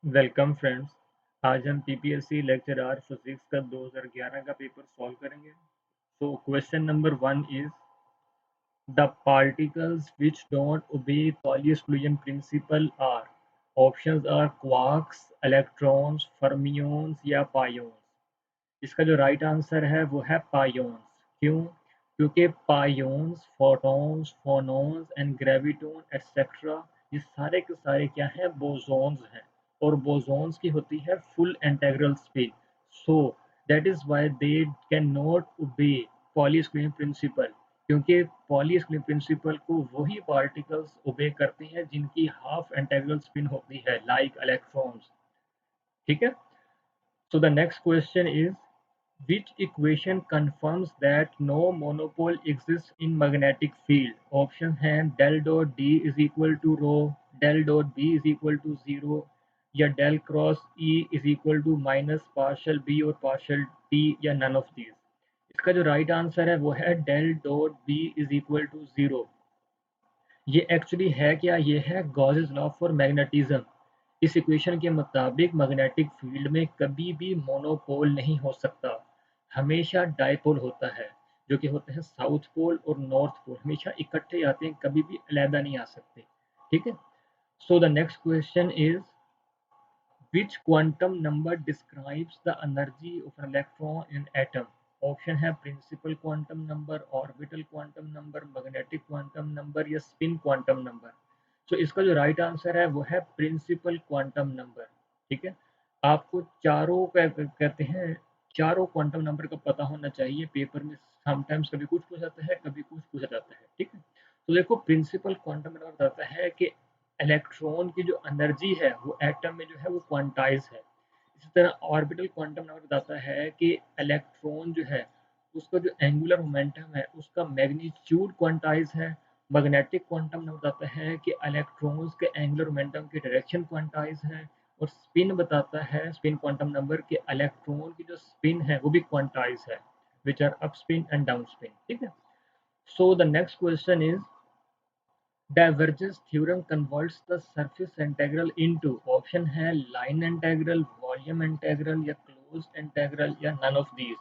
Welcome friends. आज हम PPSC lecture are physics का 2011 का पेपर सॉल्व करेंगे। So question number 1 is the particles which don't obey Pauli exclusion principle are. Options are quarks, electrons, fermions या pions. इसका जो right answer है वो है पायोन्स। क्यों? क्योंकि पायोन्स, फोटॉन्स, फोनॉन्स एंड ग्रेविटॉन एटसेट्रा ये सारे के सारे क्या हैं? बोसॉन्स हैं। और बोसॉन्स की होती है full integral spin. So that is why they can not obey Pauli exclusion principal. क्योंकि पॉली एक्सक्लूजन प्रिंसिपल को वही पार्टिकल्स ओबे करते हैं जिनकी हाफ इंटीग्रल स्पिन होती है, लाइक इलेक्ट्रॉन्स। ठीक है। So the next question is, which equation confirms that no monopole exists in magnetic field? Option है del dot D is equal to rho, del dot B is equal to 0 या del cross E is equal to minus partial B और partial T या none of these। इसका जो right answer है वो है del dot B is equal to 0। ये actually है क्या? ये है गॉसेस लॉ फॉर मैग्नेटिज्म। इस इक्वेशन के मुताबिक मैग्नेटिक फील्ड में कभी भी मोनोपोल नहीं हो सकता, हमेशा डायपोल होता है। जो कि होते हैं साउथ पोल और नॉर्थ पोल, हमेशा इकट्ठे आते हैं, कभी भी अलहदा नहीं आ सकते। ठीक है। So the next question is, which quantum number describes the energy of an electron in atom? Option है principal quantum number, orbital quantum number, magnetic quantum number या स्पिन क्वांटम नंबर। तो इसका जो राइट आंसर है वो है principal quantum number. ठीक है। आपको चारों कहते हैं, चारों क्वांटम नंबर का पता होना चाहिए। पेपर में समटाइम्स कभी कुछ पूछा जाता है, कभी कुछ पूछा जाता है। ठीक है। तो देखो, प्रिंसिपल क्वांटम नंबर बताता है कि इलेक्ट्रॉन की जो एनर्जी है वो एटम में जो है वो क्वांटाइज है। इसी तरह ऑर्बिटल क्वांटम नंबर बताता है कि इलेक्ट्रॉन जो है उसका जो एंगुलर मोमेंटम है उसका मैग्नीट्यूड क्वांटाइज है। मैग्नेटिक क्वांटम नंबर बताता है कि इलेक्ट्रॉन्स के एंगुलर मोमेंटम की डायरेक्शन क्वांटाइज है। और स्पिन बताता है, स्पिन क्वांटम नंबर के इलेक्ट्रॉन की जो स्पिन है वो भी क्वांटाइज है, which are up spin and down spin. ठीक है। So the next question is, divergence theorem converts the surface integral into. Option है लाइन इंटीग्रल, वॉल्यूम इंटीग्रल या क्लोज्ड इंटीग्रल या नन ऑफ दीज।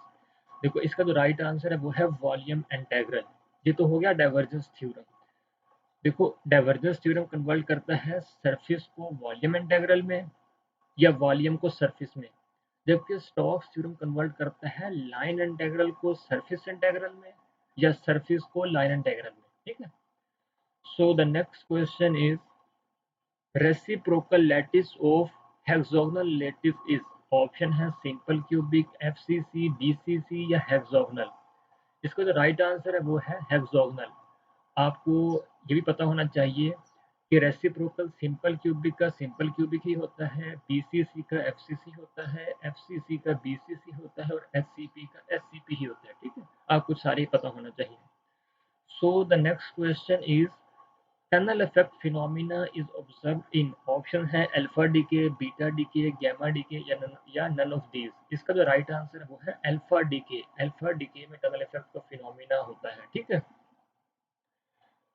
देखो, इसका जो राइट आंसर है वो है वॉल्यूम इंटीग्रल। ये तो हो गया डाइवर्जेंस थ्योरम। देखो, डाइवर्जेंस थ्योरम कन्वर्ट करता है सरफेस को वॉल्यूम इंटीग्रल में या वॉल्यूम को सरफेस में, जबकि स्टोक्स थ्योरम कन्वर्ट करता है लाइन इंटीग्रल को सरफेस इंटीग्रल में या सरफेस को लाइन इंटीग्रल में। ठीक है। So the next question is, reciprocal lattice of hexagonal lattice is. Option है सिंपल क्यूबिक, एफसीसी, बीसीसी या हेक्सागोनल। इसका जो राइट आंसर है वो है हेक्सागोनल। आपको ये भी पता होना चाहिए कि रेसिप्रोकल सिंपल क्यूबिक का सिंपल क्यूबिक ही होता है, बीसीसी का एफसीसी होता है, एफसीसी का बीसीसी होता है और एससीपी का एससीपी ही होता है। ठीक है। आपको सारे पता होना चाहिए। So the next question is, tunnel effect phenomena is observed in. Option है alpha decay, beta decay, gamma decay या नन ऑफ दीज। इसका जो राइट आंसर है वो है अल्फा डीके। अल्फा डीके में टनल इफेक्ट का फिनोमिना होता है। ठीक है।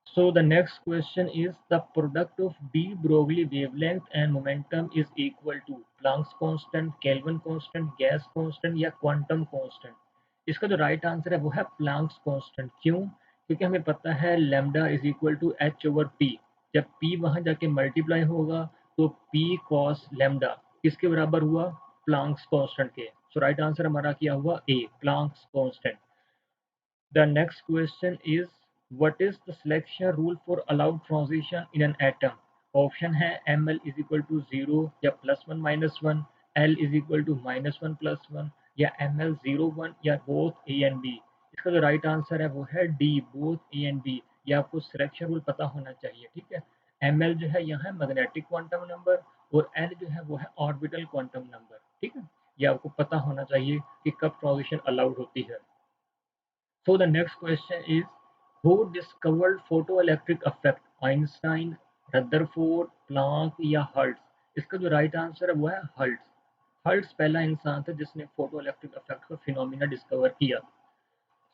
So the next question is, the product of de Broglie wavelength and momentum is equal to Planck's constant, Kelvin constant, gas constant या quantum constant। इसका जो right answer है वो है Planck's constant। क्यों? क्योंकि हमें पता है lambda is equal to H over P. जब पी वहां जाके मल्टीप्लाई होगा तो पी कॉस लैम्डा किसके बराबर हुआ? Planck's constant के। सो राइट आंसर हमारा क्या हुआ? ए, Planck's constant। The next question is, what is the selection rule for allowed transition in an atom? Option है ml is equal to 0 या +1 -1, l is equal to -1 +1 या ml 0 1 या both a and b। इसका जो right answer है वो है D, both a and b। ये आपको सिलेक्शन रूल पता होना चाहिए। ठीक है। ml जो है यहाँ है मैग्नेटिक क्वांटम नंबर और l जो है वो है ऑर्बिटल क्वांटम नंबर। ठीक है। ये आपको पता होना चाहिए कि कब ट्रांजिशन अलाउड होती है। So the next question is, who discovered photoelectric effect? Einstein, Rutherford, Planck या हर्ट्ज? इसका जो राइट आंसर है वो है हर्ट्ज। हर्ट्ज पहला इंसान था जिसने फोटो इलेक्ट्रिक इफेक्ट का फिनोमिना डिस्कवर किया।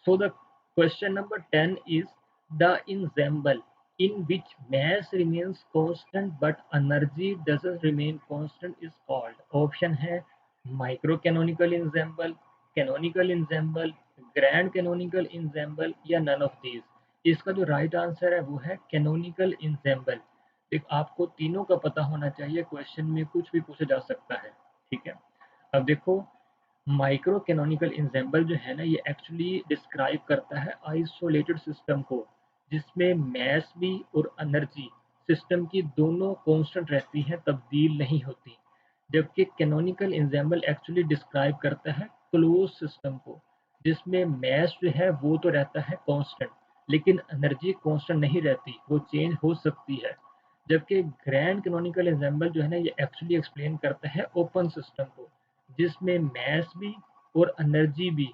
So the question number 10 is, the ensemble in which mass remains constant but energy doesn't remain constant is called. Option है micro canonical ensemble, canonical ensemble, grand canonical ensemble या none of these. इसका जो right answer है वो है canonical इंजेम्बल। देख आपको तीनों का पता होना चाहिए, क्वेश्चन में कुछ भी पूछा जा सकता है। ठीक है, अब देखो माइक्रो कैनोनिकल इंजेम्बल जो है ना ये एक्चुअली डिस्क्राइब करता है आइसोलेटेड सिस्टम को, जिसमें मैस भी और एनर्जी सिस्टम की दोनों कांस्टेंट रहती हैं, तब्दील नहीं होती। जबकि कैनोनिकल इंजेम्बल एक्चुअली डिस्क्राइब करता है क्लोज सिस्टम को, जिसमें मैस जो है वो तो रहता है कांस्टेंट, लेकिन एनर्जी कांस्टेंट नहीं रहती, वो चेंज हो सकती है। जबकि ग्रैंड कैनोनिकल एग्जाम्पल जो है ना ये एक्चुअली एक्सप्लेन करता है ओपन सिस्टम को, जिसमें मैस भी और एनर्जी भी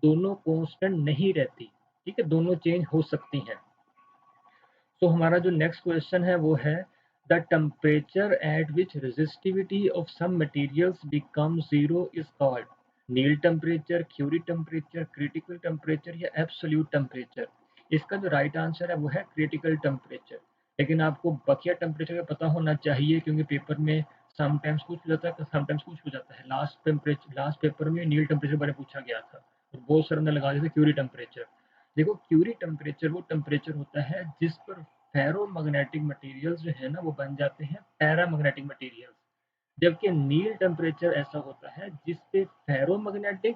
दोनों कांस्टेंट नहीं रहती। ठीक है, दोनों चेंज हो सकती हैं। तो हमारा जो नेक्स्ट क्वेश्चन है वो है the temperature at which resistivity of some materials become zero is called. Neel temperature, Curie temperature, critical temperature या एब्सोल्यूट टेम्परेचर। इसका जो राइट आंसर है वो है क्रिटिकल टेम्परेचर। लेकिन आपको बकिया टेम्परेचर का पता होना चाहिए, क्योंकि पेपर में समटाइम्स कुछ हो जाता है, समटाइम्स कुछ हो जाता है। लास्ट पेपर में नील टेम्परेचर बारे पूछा गया था और बहुत सारे ने लगा दिया था क्यूरी टेम्परेचर। देखो क्यूरी टेम्परेचर वो टेम्परेचर होता है जिस पर फेरोमैग्नेटिक मटेरियल्स जो है ना वो बन जाते हैं पैरामैग्नेटिक मटेरियल्स। जबकि नील टेम्परेचर ऐसा होता है जिस पे फेरोमैग्नेटिक,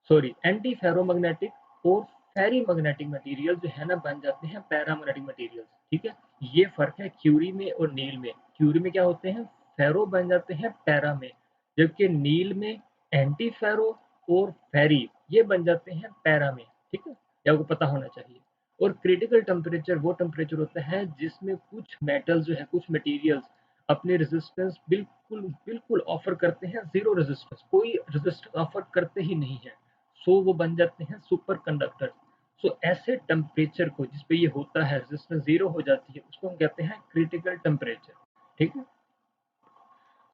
सॉरी एंटी फेरोमैग्नेटिक और फेरीमैग्नेटिक मटेरियल जो है ना बन जाते हैं पैरामैग्नेटिक मटेरियल्स। ठीक है, ये फर्क है क्यूरी में और नील में। क्यूरी में क्या होते हैं, फेरो बन जाते हैं पैरा में, जबकि नील में एंटी फेरो और फेरी ये बन जाते हैं पैरा में। ठीक है, ये आपको पता होना चाहिए। और क्रिटिकल टेम्परेचर वो टेम्परेचर होता है जिसमें कुछ मेटल्स जो है, कुछ मटेरियल्स अपने रेजिस्टेंस बिल्कुल बिल्कुल ऑफर करते हैं जीरो रेजिस्टेंस, कोई रेजिस्टेंस ऑफर करते ही नहीं है, सो वो बन जाते हैं सुपर कंडक्टर। सो ऐसे टेम्परेचर को जिस पे ये होता है रेजिस्टेंस जीरो हो जाती है उसको हम कहते हैं क्रिटिकल टेम्परेचर। ठीक है,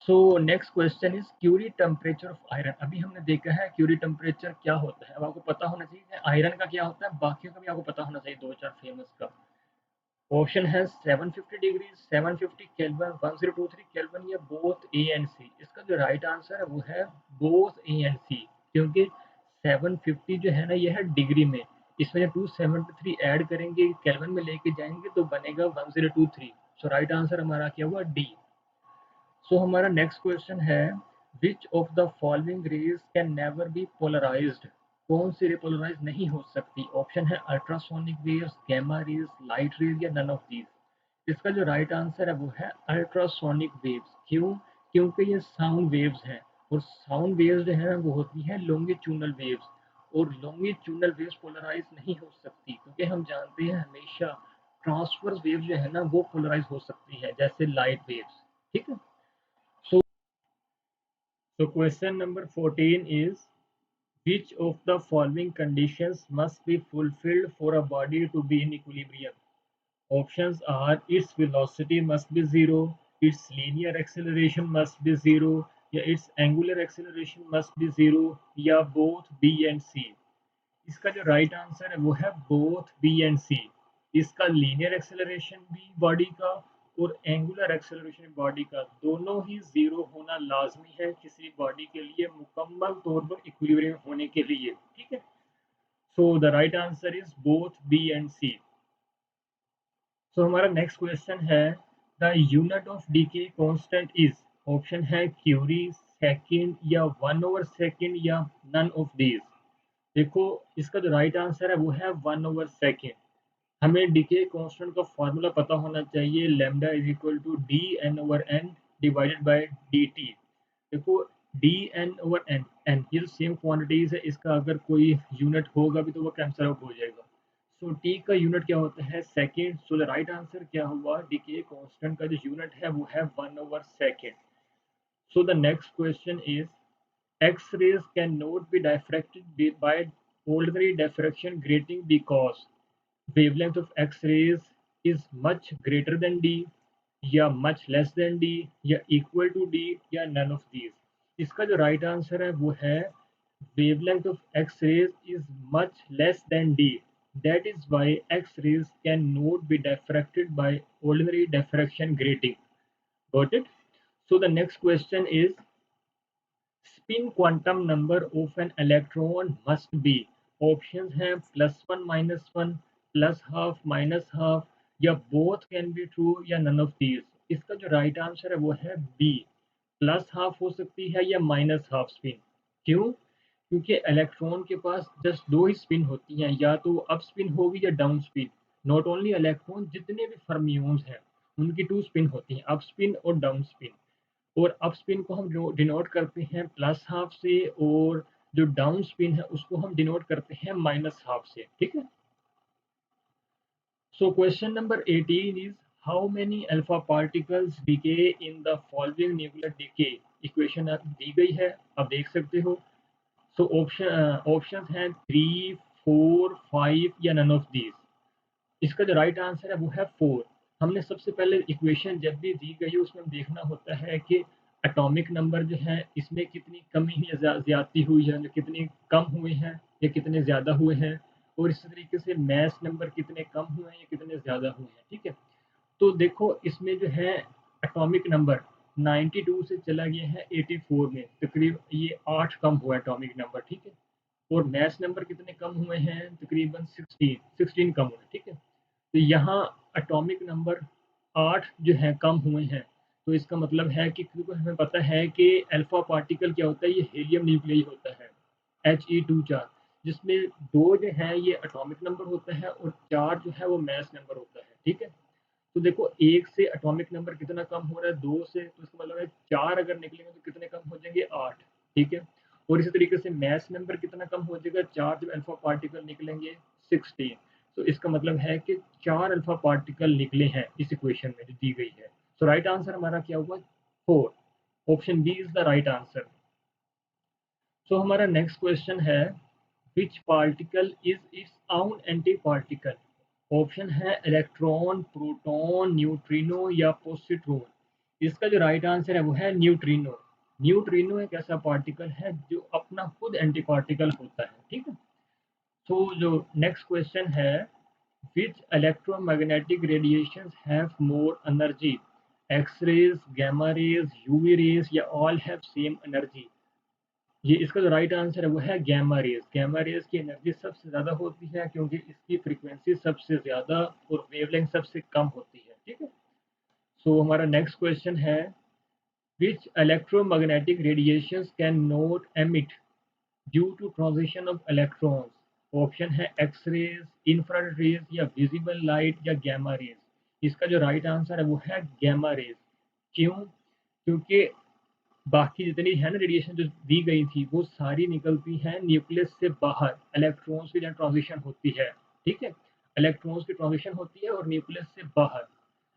so next question is Curie temperature of iron. अभी हमने देखा है क्यूरी टेम्परेचर क्या होता है, अब आपको पता होना चाहिए आयरन का क्या होता है, बाकी का भी आपको पता होना चाहिए, दो चार फेमस का। ऑप्शन है 750 डिग्री, 750 केल्विन, 1023 केल्विन या बोथ ए एंड सी। इसका जो राइट आंसर है वो है बोथ ए एंड सी, क्योंकि 750 जो है ना ये है डिग्री में, इसमें 273 ऐड करेंगे केल्विन में लेके जाएंगे तो बनेगा 1023। सो राइट आंसर हमारा क्या हुआ, डी। सो हमारा नेक्स्ट क्वेश्चन है which of the following rays can never be polarised. कौन सी रे पोलराइज नहीं हो सकती। ऑप्शन है ultrasonic waves, gamma rays, light rays या नन ऑफ दीज। इसका जो राइट आंसर है वो है अल्ट्रासोनिक वेव्स। क्यों, क्योंकि ये साउंड वेव्स हैं और साउंड वेव्स जो है ना वो होती हैं लॉन्गिट्यूडनल वेव्स, और लॉन्गिट्यूडनल वेव्स पोलराइज नहीं हो सकती, क्योंकि हम जानते हैं हमेशा ट्रांसवर्स वेव्स जो है ना वो पोलराइज हो सकती है, जैसे लाइट वेव्स। ठीक है, so so question number 14 is which of the following conditions must be fulfilled for a body to be in equilibrium? Options are its velocity must be zero, its linear acceleration must be zero, या its angular acceleration must be zero, या both B and C। इसका जो right answer है वो है both B and सी। इसका linear acceleration भी body का और एंगुलर एक्सेलरेशन बॉडी का दोनों ही जीरो होना लाजमी है किसी बॉडी के लिए मुकम्मल तौर पर इक्विलिब्रियम होने के लिए। ठीक है, so the right answer is both B and C. So हमारा नेक्स्ट क्वेश्चन है the unit of decay constant is. Option है क्यूरी, सेकंड या 1/2 या नन ऑफ दीज। देखो इसका जो राइट आंसर है वो है 1/2। हमें डीके कांस्टेंट का फॉर्मूला पता होना चाहिए, lambda is equal to d N over N divided by d t. देखो d N over N N ये जो सेम क्वांटिटीज है, इसका अगर कोई यूनिट होगा भी तो वो कैंसिल आउट हो जाएगा। सो टी का यूनिट क्या होता है, second. So the right answer क्या हुआ, डीके कांस्टेंट का जो यूनिट है वो है 1/2। सो the next question is X-rays cannot be diffracted by ordinary diffraction grating because wavelength of X-rays is much greater than D, या much less than D, या equal to D, या none of these। इसका जो right answer है वो है wavelength of X-rays is much less than D। That is why X-rays cannot be diffracted by ordinary diffraction grating. Got it? So the next question is, spin quantum number of an electron must be, options हैं +1 -1 +12 -12 या both can be true या none of these. इसका जो right answer है वो है B, +12 हो सकती है या -12 स्पिन। क्यों? क्योंकि इलेक्ट्रॉन के पास जस्ट दो ही स्पिन होती हैं, या तो अप स्पिन होगी या down spin. Not only electron, जितने भी फर्मियोन्स हैं उनकी टू स्पिन होती हैं, अप स्पिन और डाउन स्पिन। और अप स्पिन को हम डिनोट करते हैं +12 से, और जो डाउन स्पिन है उसको हम डिनोट करते हैं -12 से। ठीक है। सो क्वेश्चन नंबर 18 इज, how many alpha particles decay in the following nuclear decay. Equation दी गई है, आप देख सकते हो। सो ऑप्शन हैं 3, 4, 5 या नन ऑफ दीज। इसका जो राइट आंसर है वो है 4। हमने सबसे पहले इक्वेशन जब भी दी गई है उसमें देखना होता है कि एटॉमिक नंबर जो है इसमें कितनी कमी या ज्यादती हुई है, कितने कम हुए हैं या कितने ज़्यादा हुए हैं, और इसी तरीके से मैस नंबर कितने कम हुए हैं या कितने ज़्यादा हुए हैं। ठीक है। तो देखो इसमें जो है एटॉमिक नंबर 92 से चला गया है 84 में, तकरीब ये 8 कम हुआ एटॉमिक नंबर। ठीक है। और मैस नंबर कितने कम हुए हैं, तकरीबन 16 कम हुए। ठीक है। तो यहाँ एटॉमिक नंबर 8 जो है कम हुए हैं। तो इसका मतलब है कि, क्योंकि हमें पता है कि अल्फा पार्टिकल क्या होता है, ये हीलियम न्यूक्लियस होता है, He2 जिसमें 2 जो है ये एटॉमिक नंबर होता है और 4 जो है वो मैस नंबर होता है। ठीक है। तो देखो 1 से एटॉमिक नंबर कितना कम हो रहा है, 2 से, तो इसका मतलब है 4 अगर निकलेंगे तो कितने कम हो जाएंगे, 8। ठीक है। और इसी तरीके से मैस नंबर कितना कम हो जाएगा, 4 जब अल्फा पार्टिकल निकलेंगे 16। तो इसका मतलब है कि 4 अल्फा पार्टिकल निकले हैं इस इक्वेशन में जो दी गई है। तो राइट आंसर हमारा क्या हुआ, 4। Option B is the right answer. So हमारा नेक्स्ट क्वेश्चन है, which particle is its own anti particle. Option है इलेक्ट्रॉन, प्रोटॉन, न्यूट्रिनो या पॉजिट्रॉन। इसका जो राइट आंसर है वो है न्यूट्रिनो। न्यूट्रिनो एक ऐसा पार्टिकल है जो अपना खुद एंटी पार्टिकल होता है। ठीक है। तो जो नेक्स्ट क्वेश्चन है, which electromagnetic radiations have more energy, X rays, gamma rays, UV rays या ऑल हैव सेम एनर्जी। ये इसका जो राइट आंसर है वो है गैमा रेज। गैमा रेज की एनर्जी सबसे ज़्यादा होती है क्योंकि इसकी फ्रीक्वेंसी सबसे ज़्यादा और वेवलेंथ सबसे कम होती है। ठीक है। सो हमारा नेक्स्ट क्वेश्चन है, which electromagnetic radiations can not emit due to transition of electrons. Option है एक्स रेज, इंफ्रारेड रेज या विजिबल लाइट या गैमा रेज। इसका जो राइट आंसर है वो है गैमा रेज। क्यों? क्योंकि बाकी जितनी है ना रेडिएशन जो दी गई थी वो सारी निकलती हैं न्यूक्लियस से बाहर, इलेक्ट्रॉन्स की जहाँ ट्रांजिशन होती है। ठीक है। इलेक्ट्रॉन्स की ट्रांजिशन होती है और न्यूक्लियस से बाहर।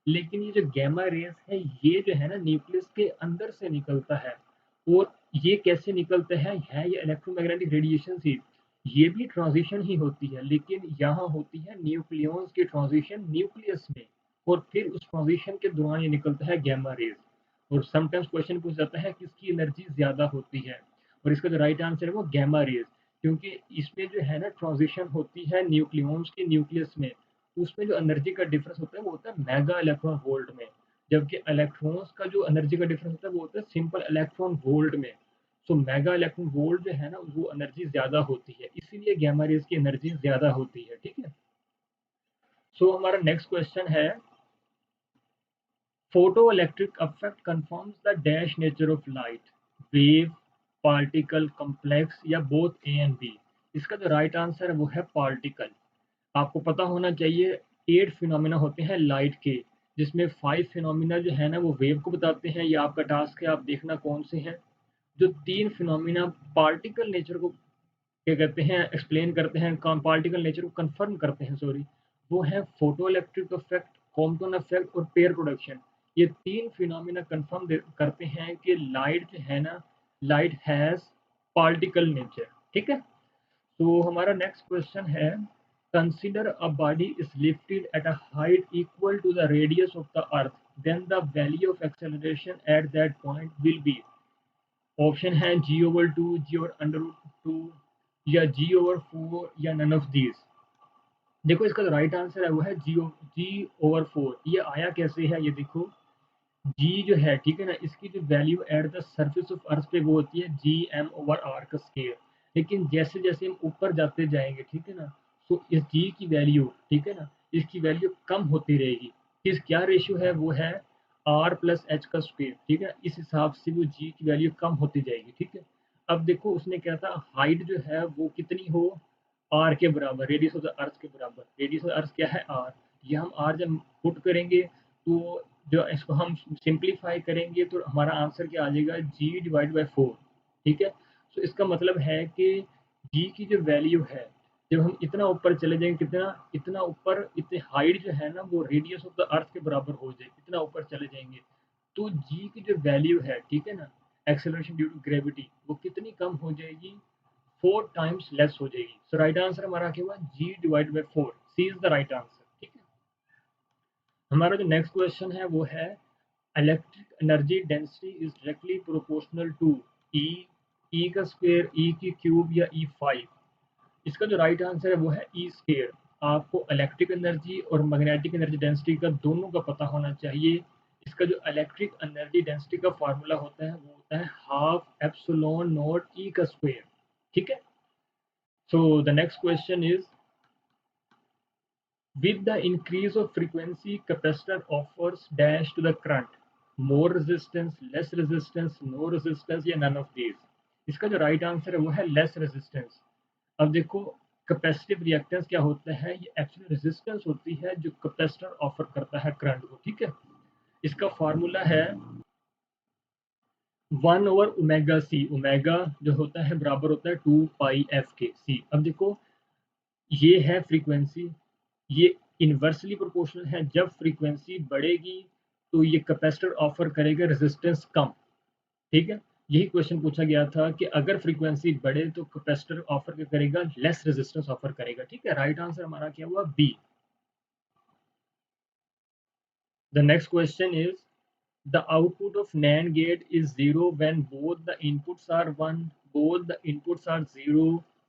लेकिन ये जो गैमा रेज है ये जो है ना न्यूक्लियस के अंदर से निकलता है। और ये कैसे निकलता है ये इलेक्ट्रोमैग्नेटिक रेडिएशन से, ये भी ट्रांजिशन ही होती है, लेकिन यहाँ होती है न्यूक्लियॉन्स की ट्रांजिशन न्यूक्लियस में, और फिर उस ट्रांजिशन के दौरान ये निकलता है गैमा रेज। और समटाइम्स क्वेश्चन पूछ जाता है किसकी एनर्जी ज़्यादा होती है, और इसका जो राइट आंसर है वो गैमा रेज। क्योंकि इसमें जो है ना ट्रांजिशन होती है न्यूक्लियॉन्स की न्यूक्लियस में, उसमें जो एनर्जी का डिफरेंस होता है वो होता है मेगा इलेक्ट्रॉन वोल्ट में, जबकि इलेक्ट्रॉन्स का जो एनर्जी का डिफरेंस होता है वो होता है सिंपल इलेक्ट्रॉन वोल्ट में। सो मेगा इलेक्ट्रॉन वोल्ट जो है ना वो एनर्जी ज़्यादा होती है, इसीलिए गैमा रेज की एनर्जी ज़्यादा होती है। ठीक है। सो हमारा नेक्स्ट क्वेश्चन है, photoelectric effect confirms the dash nature of light, wave, particle, complex या both A and B। इसका जो राइट आंसर है वो है पार्टिकल। आपको पता होना चाहिए 8 फिनोमिना होते हैं लाइट के, जिसमें 5 फिनोमिना जो है ना वो वेव को बताते हैं, ये आपका टास्क है, आप देखना कौन से हैं। जो 3 फिनोमिना पार्टिकल नेचर को क्या कहते हैं, एक्सप्लेन करते हैं, पार्टिकल नेचर को कंफर्म करते हैं, सॉरी, वो है photo electric effect, Compton effect और पेयर प्रोडक्शन। ये 3 फिनोमिना कंफर्म करते हैं कि लाइट जो है ना, लाइट हैज पार्टिकल नेचर। ठीक है। तो हमारा नेक्स्ट क्वेश्चन है, consider a body is lifted at a height equal to the radius of the earth, then the value of acceleration at that point will be. Option है g/2, g/√2 या g/4 या none of these. देखो इसका जो right answer है वो है G/4। ये आया कैसे है, ये देखो G जो है, ठीक है ना, इसकी जो value at the surface of earth पे वो होती है Gm/r का स्केयर। लेकिन जैसे जैसे हम ऊपर जाते जाएंगे, ठीक है ना, तो इस G की वैल्यू, ठीक है ना, इसकी वैल्यू कम होती रहेगी। किस क्या रेशियो है, वो है R+H का स्क्वायर, ठीक है। इस हिसाब से वो G की वैल्यू कम होती जाएगी, ठीक है। अब देखो उसने क्या था, हाइट जो है वो कितनी हो, R के बराबर, रेडियस ऑफ द अर्थ के बराबर। रेडियस ऑफ द अर्थ क्या है, R। ये हम R जब पुट करेंगे तो जो इसको हम सिंप्लीफाई करेंगे तो हमारा आंसर क्या आ जाएगा, G/4, ठीक है। तो इसका मतलब है कि G की जो वैल्यू है, जब हम इतना ऊपर चले जाएंगे, कितना इतना ऊपर, इतनी हाइट जो है ना वो रेडियस ऑफ द अर्थ के बराबर हो जाएगी, इतना ऊपर चले जाएंगे तो G की जो वैल्यू है, ठीक है ना, एक्सेलरेशन ड्यू टू ग्रेविटी, वो कितनी कम हो जाएगी, 4 टाइम्स लेस हो जाएगी। सो राइट आंसर हमारा क्या हुआ, G/4। C is the right answer, ठीक है। हमारा जो नेक्स्ट क्वेश्चन है वो है electric energy density is directly proportional to E E का स्क्वायर, ई की क्यूब या E5। इसका जो राइट आंसर है वो है ई स्क्वायर। आपको इलेक्ट्रिक एनर्जी और मैग्नेटिक एनर्जी डेंसिटी का दोनों का पता होना चाहिए। इसका जो इलेक्ट्रिक एनर्जी डेंसिटी का फार्मूला होता है वो होता है हाफ एप्सिलॉन नॉट ई का स्क्वायर, ठीक है। So the next question is, with the increase of frequency, capacitor offers dash to the current, more resistance, less resistance, no resistance या none of these। इसका जो राइट आंसर है वो है less resistance. अब देखो कैपेसिटिव रिएक्टेंस क्या होता है, ये एक्चुअली रेजिस्टेंस होती है जो कैपेसिटर ऑफर करता है करंट को, ठीक है। इसका फार्मूला है 1/ओमेगा c। ओमेगा जो होता है बराबर होता है 2πf के c। अब देखो ये है फ्रीक्वेंसी, ये इन्वर्सली प्रोपोर्शनल है। जब फ्रीक्वेंसी बढ़ेगी तो ये कैपेसिटर ऑफर करेगा रेजिस्टेंस कम, ठीक है। यही क्वेश्चन पूछा गया था कि अगर फ्रीक्वेंसी बढ़े तो कैपेसिटर ऑफर क्या करेगा, लेस रेजिस्टेंस ऑफर करेगा, ठीक है। राइट आंसर हमारा क्या हुआ, B. The next question is, the output of NAND gate is 0 when both the inputs are 1, both the inputs are 0,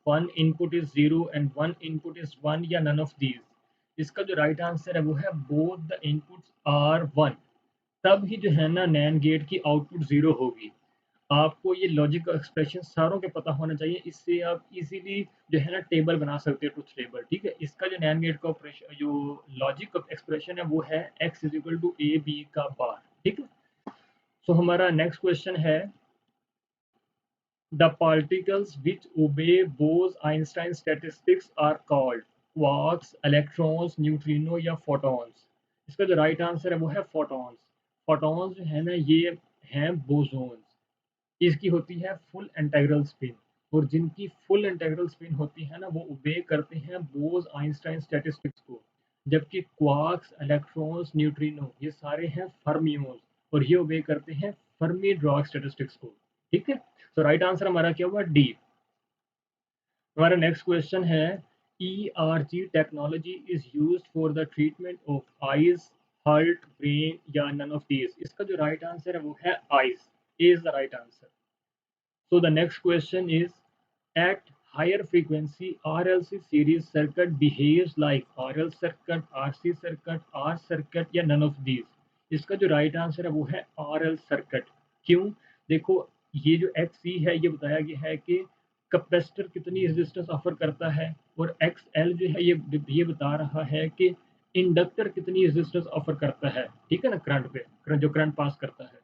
one input is 0 and one input is 1 या none of these। इसका जो right answer है वो है both the inputs are 1। तब ही जो है ना NAND गेट की आउटपुट 0 होगी। आपको ये लॉजिक का एक्सप्रेशन सारों के पता होना चाहिए, इससे आप इजीली जो है ना टेबल बना सकते हो, ट्रुथ टेबल, ठीक है। इसका जो NAND गेट का ऑपरेशन जो लॉजिक एक्सप्रेशन है वो है x = a b का बार, ठीक है। तो हमारा नेक्स्ट क्वेश्चन है, the particles which obey Bose Einstein statistics are called quarks, electrons, neutrino या फोटॉन्स। इसका जो राइट आंसर है वो है फोटॉन्स। फोटॉन्स जो है ना ये हैं बोसोन्स। इसकी होती है फुल इंटीग्रल स्पिन, और जिनकी फुल इंटीग्रल स्पिन होती है ना वो ओबे करते हैं बोस-आइंस्टाइन स्टैटिस्टिक्स को। जबकि क्वार्क्स, इलेक्ट्रॉन्स, न्यूट्रिनो ये सारे हैं फर्मियोन्स, और ये ओबे करते हैं फर्मी ड्रॉग स्टैटिस्टिक्स को, ठीक है। तो राइट आंसर हमारा क्या हुआ, डी। हमारा नेक्स्ट क्वेश्चन है, ERG technology is used for the treatment of eyes, heart, brain या नन ऑफ दीज। इसका जो राइट आंसर है वो है eyes, is the right answer. So the next question is, at higher frequency, RLC series circuit behaves like RL circuit, RC circuit, R circuit या none of these। इसका जो right answer है वो है RL circuit. क्यों, देखो ये जो XC है ये बताया गया है कि कैपेसिटर कितनी रेजिस्टेंस ऑफर करता है, और XL जो है ये बता रहा है कि इंडक्टर कितनी रेजिस्टेंस ऑफर करता है, ठीक है ना, करंट पे, जो करंट पास करता है।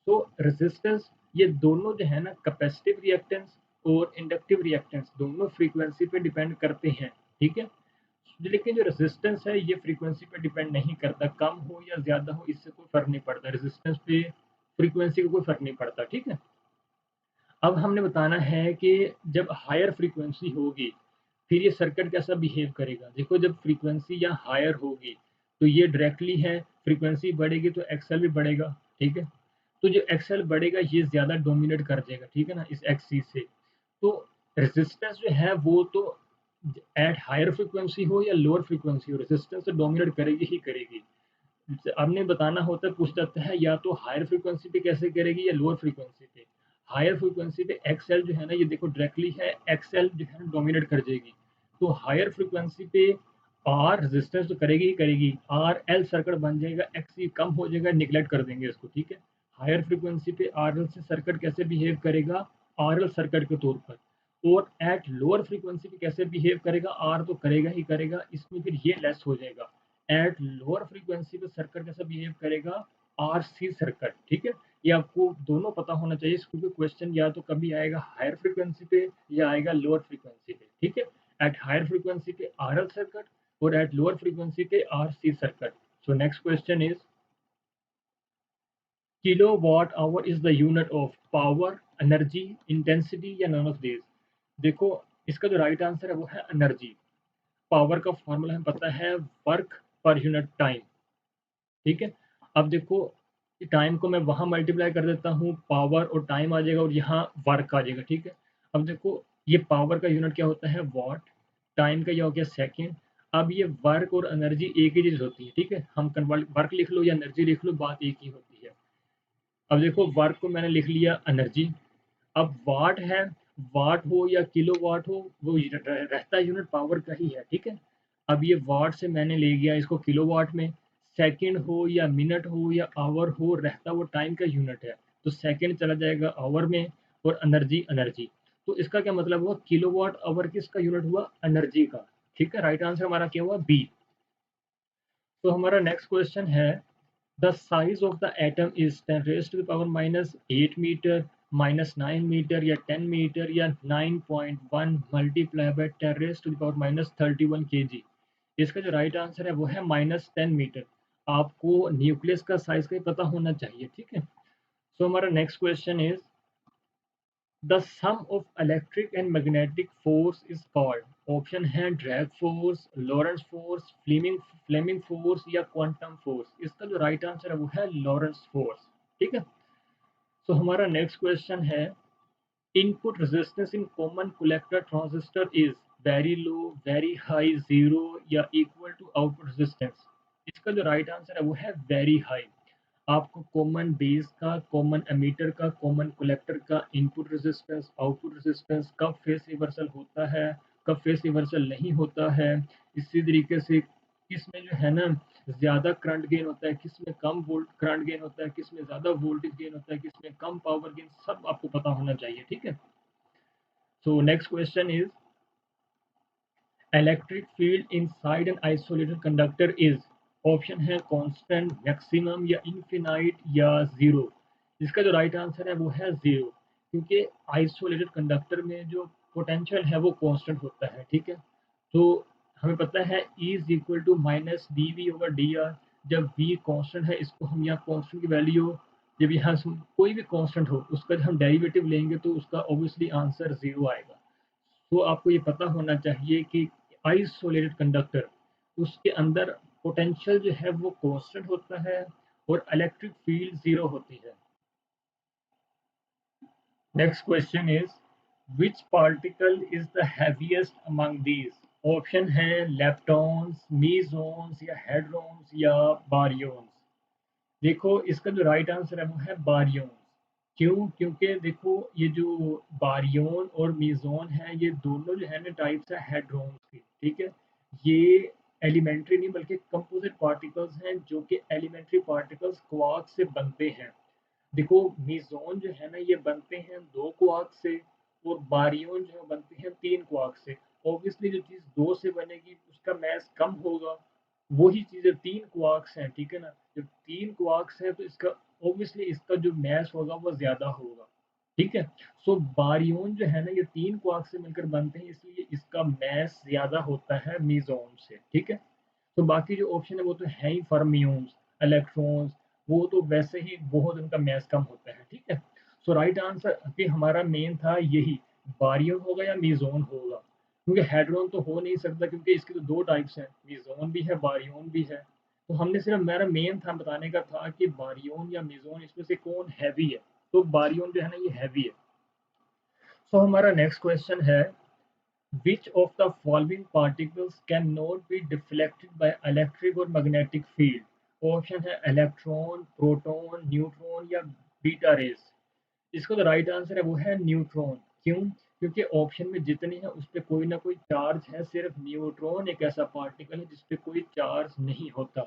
तो रेजिस्टेंस ये दोनों जो है ना, कैपेसिटिव रिएक्टेंस और इंडक्टिव रिएक्टेंस दोनों फ्रीक्वेंसी पे डिपेंड करते हैं, ठीक है। लेकिन जो रेजिस्टेंस है ये फ्रीक्वेंसी पे डिपेंड नहीं करता, कम हो या ज्यादा हो इससे कोई फर्क नहीं पड़ता, रेजिस्टेंस पे फ्रीक्वेंसी का कोई फर्क नहीं पड़ता, ठीक है। अब हमने बताना है कि जब हायर फ्रीक्वेंसी होगी फिर ये सर्किट कैसा बिहेव करेगा। देखो जब फ्रीक्वेंसी या हायर होगी तो ये डायरेक्टली है, फ्रीक्वेंसी बढ़ेगी तो एक्सएल भी बढ़ेगा, ठीक है। तो जो एक्सएल बढ़ेगा ये ज़्यादा डोमिनेट कर जाएगा, ठीक है ना, इस एक्सी से। तो रेजिस्टेंस जो है वो तो एट हायर फ्रीक्वेंसी हो या लोअर फ्रीक्वेंसी हो, रेजिस्टेंस तो डोमिनेट करेगी ही करेगी। आपने बताना होता है, पूछ जाता है या तो हायर फ्रीक्वेंसी पे कैसे करेगी या लोअर फ्रीक्वेंसी पे। हायर फ्रीक्वेंसी पे एक्सएल जो है ना ये देखो डायरेक्टली है, एक्सएल जो है ना डोमिनेट कर जाएगी। तो हायर फ्रीक्वेंसी पे आर रेजिस्टेंस तो करेगी ही करेगी, आर एल सर्किट बन जाएगा, एक्स ई कम हो जाएगा, निगलेक्ट कर देंगे इसको, ठीक है। हायर फ्रीक्वेंसी पे आर एल से सर्किट कैसे बिहेव करेगा, आर एल सर्किट के तौर पर, और एट लोअर फ्रीक्वेंसी पे कैसे बिहेव करेगा, आर तो करेगा ही करेगा, इसमें फिर ये लेस हो जाएगा। एट लोअर फ्रीक्वेंसी पे सर्किट कैसे बिहेव करेगा, आर सी सर्किट, ठीक है। ये आपको दोनों पता होना चाहिए, क्योंकि क्वेश्चन या तो कभी आएगा हायर फ्रीक्वेंसी पे या आएगा लोअर फ्रीक्वेंसी पे, ठीक है। एट हायर फ्रीक्वेंसी पे आर एल सर्किट और at lower frequency पे RC circuit. So next question is kilowatt hour is the unit of power, energy, intensity या none of these. देखो इसका जो राइट आंसर है वो है एनर्जी। पावर का फॉर्मूला हमें पता है वर्क पर यूनिट टाइम, ठीक है। अब देखो टाइम को मैं वहां मल्टीप्लाई कर देता हूँ, पावर और टाइम आ जाएगा और यहाँ वर्क आ जाएगा, ठीक है। अब देखो ये पावर का यूनिट क्या होता है वाट, टाइम का ये हो गया सेकेंड। अब ये वर्क और एनर्जी एक ही चीज होती है, ठीक है। हम कन्वर्ट वर्क लिख लो या एनर्जी लिख लो, बात एक ही होती है। अब देखो वर्क को मैंने लिख लिया एनर्जी, अब वाट है, वाट हो या किलो वाट हो वो रहता यूनिट पावर का ही है, ठीक है। अब ये वाट से मैंने ले गया इसको किलो वाट में, सेकंड हो या मिनट हो या आवर हो रहता वो टाइम का यूनिट है, तो सेकंड चला जाएगा आवर में, और एनर्जी एनर्जी। तो इसका क्या मतलब हुआ, किलो वाट आवर किसका यूनिट हुआ, एनर्जी का, ठीक है। राइट आंसर हमारा क्या हुआ, बी। तो हमारा नेक्स्ट क्वेश्चन है the size of the atom is 10 raised to the power minus 8 meter, minus 9 meter या 10 meter या 9.1 multiply by 10 raised to the power minus 31 kg। इसका जो राइट आंसर है वो है -10 मीटर। आपको न्यूक्लियस का साइज का ही पता होना चाहिए, ठीक है। सो हमारा next question is the sum of electric and magnetic force is called, option है drag force, Lorentz force, Fleming force या क्वांटम फोर्स। इसका जो राइट आंसर है वो है लॉरेंस फोर्स, ठीक है। सो हमारा नेक्स्ट क्वेश्चन है input resistance in common collector transistor is very low, very high, zero या इक्वल टू आउटपुट रेजिस्टेंस। इसका जो राइट आंसर है वो है वेरी हाई। आपको कॉमन बेस का, कॉमन एमीटर का, कॉमन कलेक्टर का इनपुट रेजिस्टेंस, आउटपुट रेजिस्टेंस, कब फेस रिवर्सल होता है, कब फेस रिवर्सल नहीं होता है, इसी तरीके से किसमें जो है ना ज़्यादा करंट गेन होता है, किसमें कम वोल्ट करंट गेन होता है, किसमें ज़्यादा वोल्टेज गेन होता है, किसमें कम पावर गेन, सब आपको पता होना चाहिए, ठीक है। So next question is electric field inside an isolated conductor is, option है कांस्टेंट, मैक्सिमम या इनफिनाइट या जीरो। इसका जो राइट आंसर है वो है जीरो, क्योंकि आइसोलेटेड कंडक्टर में जो पोटेंशियल है वो कांस्टेंट होता है, ठीक है। तो हमें पता है E is equal to minus D V over D R. जब V कांस्टेंट है, इसको हम यहाँ कांस्टेंट की वैल्यू, जब यहाँ कोई भी कांस्टेंट हो उसका जब हम डेरिवेटिव लेंगे तो उसका ऑब्वियसली आंसर जीरो आएगा। तो आपको ये पता होना चाहिए कि आइसोलेटेड कंडक्टर उसके अंदर पोटेंशियल जो है वो कांस्टेंट होता है और इलेक्ट्रिक फील्ड जीरो होती है। Next question is which particle is the heaviest among these, option है लेप्टॉन्स, मीजॉन्स या हेड्रॉन्स या बारियंस। देखो इसका जो राइट आंसर है वो है बारियन। क्यों, क्योंकि देखो ये जो बारियन और मीजोन है ये दोनों जो है ना टाइप्स है हेड्रोन्स की, ठीक है। ये एलिमेंट्री नहीं बल्कि कंपोजिट पार्टिकल्स हैं जो कि एलिमेंट्री पार्टिकल्स क्वार्क से बनते हैं। देखो मीजोन जो है ना ये बनते हैं दो क्वार्क से, और बारियन जो है बनते हैं तीन क्वार्क से। ऑब्वियसली जो चीज दो से बनेगी उसका मैस कम होगा, वही चीजें तीन क्वार्क्स हैं, ठीक है ना। जब तीन क्वार्क्स है तो इसका ऑब्वियसली इसका जो मैस होगा वो ज्यादा होगा, ठीक है। सो बारियन जो है ना ये तीन क्वार्क से मिलकर बनते हैं, इसलिए इसका मैस ज्यादा होता है मीजोन से, ठीक है। तो बाकी जो ऑप्शन है वो तो है ही फर्मियंस, इलेक्ट्रॉन्स, वो तो वैसे ही बहुत उनका मैस कम होता है, ठीक है। सो राइट आंसर कि हमारा मेन था यही, बारियन होगा या मीजोन होगा, क्योंकि हेड्रोन तो हो नहीं सकता क्योंकि इसके तो दो टाइप्स हैं, मीजोन भी है बारियन भी है। तो हमने सिर्फ मेरा मेन था बताने का था कि बारियन या मीजोन इसमें से कौन हैवी है, तो बारियन जो है ना ये हैवी है। सो हमारा नेक्स्ट क्वेश्चन है which of the following particles cannot be deflected by electric or magnetic field? Option है इलेक्ट्रॉन, प्रोटॉन, न्यूट्रॉन या बीटा रेस। इसका जो राइट आंसर है वो है न्यूट्रॉन। क्यों, क्योंकि ऑप्शन में जितनी है उस पे कोई ना कोई चार्ज है, सिर्फ न्यूट्रॉन एक ऐसा पार्टिकल है जिस पे कोई चार्ज नहीं होता।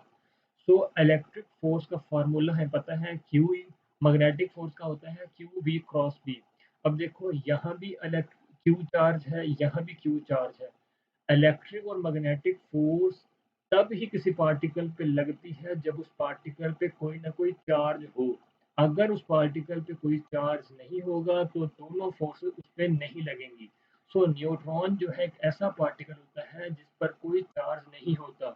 सो इलेक्ट्रिक फोर्स का फार्मूला है पता है क्यू ई, मैग्नेटिक फोर्स का होता है क्यू वी क्रॉस बी। अब देखो यहाँ भी क्यू चार्ज है, यहाँ भी क्यू चार्ज है। इलेक्ट्रिक और मैग्नेटिक फोर्स तब ही किसी पार्टिकल पे लगती है जब उस पार्टिकल पे कोई ना कोई चार्ज हो। अगर उस पार्टिकल पे कोई चार्ज नहीं होगा तो दोनों फोर्सेस उस पे नहीं लगेंगी। सो न्यूट्रॉन जो है एक ऐसा पार्टिकल होता है जिस पर कोई चार्ज नहीं होता।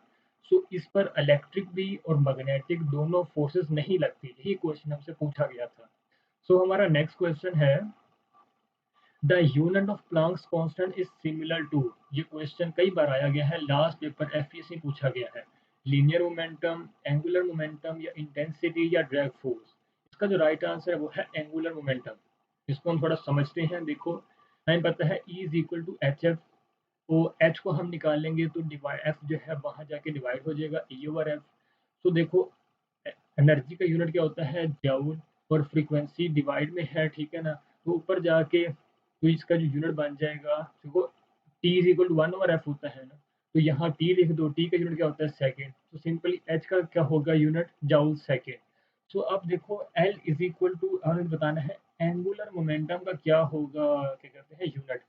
सो इस पर इलेक्ट्रिक भी और मैग्नेटिक दोनों फोर्सेस नहीं लगती। यही क्वेश्चन हमसे पूछा गया था। सो हमारा नेक्स्ट क्वेश्चन है the unit of Planck's constant is similar to. ये क्वेश्चन कई बार आया गया है, लास्ट पेपर एफपीएससी पूछा गया है। लीनियर मोमेंटम, एंगुलर मोमेंटम या इंटेंसिटी या ड्रैग फोर्स। इसका जो राइट आंसर है वो है एंगुलर मोमेंटम। इसको हम थोड़ा समझते हैं। देखो हमें पता है E is equal to H F. तो एच को हम निकालेंगे तो डिवाइड एफ जो है वहां जाके डिवाइड हो जाएगा E ओवर एफ। तो देखो एनर्जी का यूनिट क्या होता है जूल, और फ्रीक्वेंसी डिवाइड में है, ठीक है ना। तो ऊपर जाके तो इसका जो यूनिट बन जाएगा देखो T is equal to one over F होता है ना। तो यहाँ टी लिख दो, टी का यूनिट क्या होता है सेकेंड। तो सिंपली एच का क्या होगा यूनिट जाउल सेकेंड। सो अब देखो एल इज इक्वल टू हमें बताना है एंगुलर मोमेंटम का क्या होगा, क्या कहते हैं unit.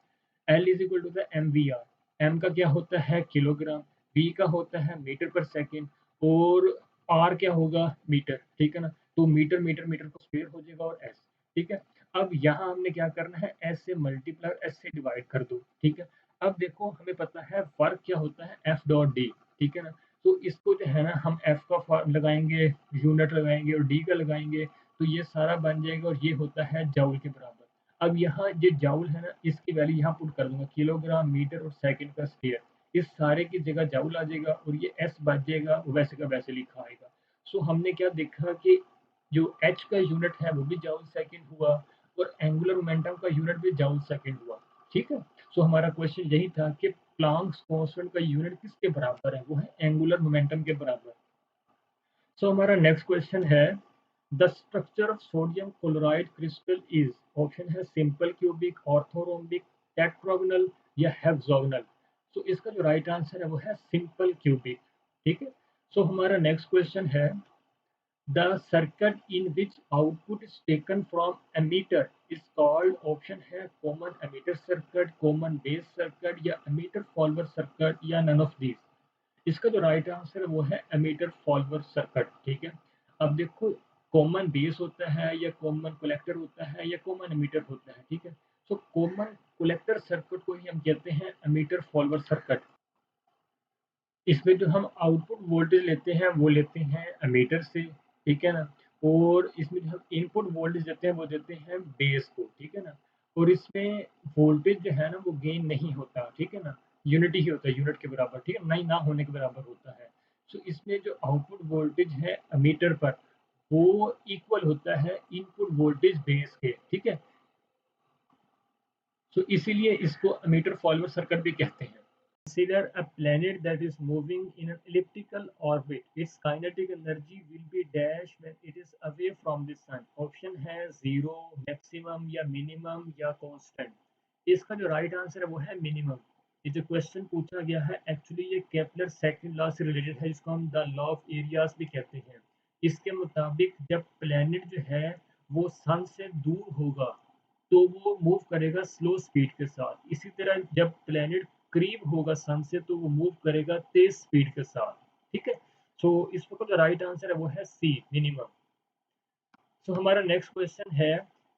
L is equal to the M V R. M का क्या होता है किलोग्राम, वी का होता है मीटर पर सेकेंड, और आर क्या होगा मीटर, ठीक है ना। तो मीटर मीटर मीटर को स्क्वायर हो जाएगा और एस, ठीक है। अब यहाँ हमने क्या करना है एस से मल्टीप्लाई एस से डिवाइड कर दो, ठीक है। अब देखो हमें पता है वर्क क्या होता है एफ डॉट डी, ठीक है ना। तो इसको जो है ना हम एफ का लगाएंगे, यूनिट लगाएंगे और डी का लगाएंगे, तो ये सारा बन जाएगा और ये होता है जाउल के बराबर। अब यहाँ ये जाउल है ना इसकी वैल्यू यहाँ पुट कर दूंगा, किलोग्राम मीटर और सेकंड का स्क्वायर। इस सारे की जगह जाउल आ जाएगा और ये एस बच जाएगा, वैसे का वैसे लिखा आएगा। सो हमने क्या देखा कि जो एच का यूनिट है वो भी जाउल सेकंड हुआ और एंगुलर मोमेंटम का यूनिट भी जाउल सेकंड हुआ, ठीक है। सो हमारा क्वेश्चन यही था कि प्लांक्स कांस्टेंट का यूनिट किसके बराबर है, वो है एंगुलर मोमेंटम के बराबर। सो हमारा नेक्स्ट क्वेश्चन है the structure of sodium chloride crystal is. Option है सिंपल क्यूबिक, ऑर्थोरोम्बिक, टेट्रागोनल या हेक्सागोनल। सो इसका जो राइट आंसर है वो है सिंपल क्यूबिक, ठीक है। सो हमारा नेक्स्ट क्वेश्चन है the circuit in which output is taken from emitter is called. Option है common emitter circuit, common base circuit या एमीटर फॉलोअर सर्किट या नन ऑफ दीज। इसका जो राइट आंसर है वो है एमीटर फॉलोअर सर्किट, ठीक है। अब देखो कॉमन बेस होता है या कॉमन कलेक्टर होता है या कॉमन एमीटर होता है, ठीक है। तो कॉमन कलेक्टर सर्किट को ही हम कहते हैं एमीटर फॉलोअर सर्किट। इसमें जो हम आउटपुट वोल्टेज लेते हैं वो लेते हैं एमीटर से, ठीक है ना। और इसमें जो हम इनपुट वोल्टेज देते हैं वो देते हैं बेस को, ठीक है ना। और इसमें वोल्टेज जो है ना वो गेन नहीं होता, ठीक है ना। यूनिटी ही होता है, यूनिट के बराबर, ठीक है, नहीं ना होने के बराबर होता है। सो इसमें जो आउटपुट वोल्टेज है एमीटर पर वो इक्वल होता है इनपुट वोल्टेज बेस के, ठीक है। सो इसीलिए इसको एमीटर फॉलोअर सर्किट भी कहते हैं। Consider a planet that is moving in an elliptical orbit. Its kinetic energy will be dash when it is away from the sun. Option है जीरो, मैक्सिमम या मिनिमम या कांस्टेंट। इसका जो right answer है वो है मिनिमम। ये जो क्वेश्चन पूछा गया है एक्चुअली ये केपलर सेकंड लॉ से रिलेटेड है, जिसको हम द लॉ ऑफ एरियाज भी कहते हैं। इसके मुताबिक जब प्लेनेट जो है वो सन से दूर होगा तो वो मूव करेगा स्लो स्पीड के साथ। इसी तरह जब प्लेनेट करीब होगा सन से तो वो मूव करेगा तेज स्पीड के साथ, ठीक है। सो इस वक्त जो राइट आंसर है वो है सी मिनिमम। सो हमारा नेक्स्ट क्वेश्चन है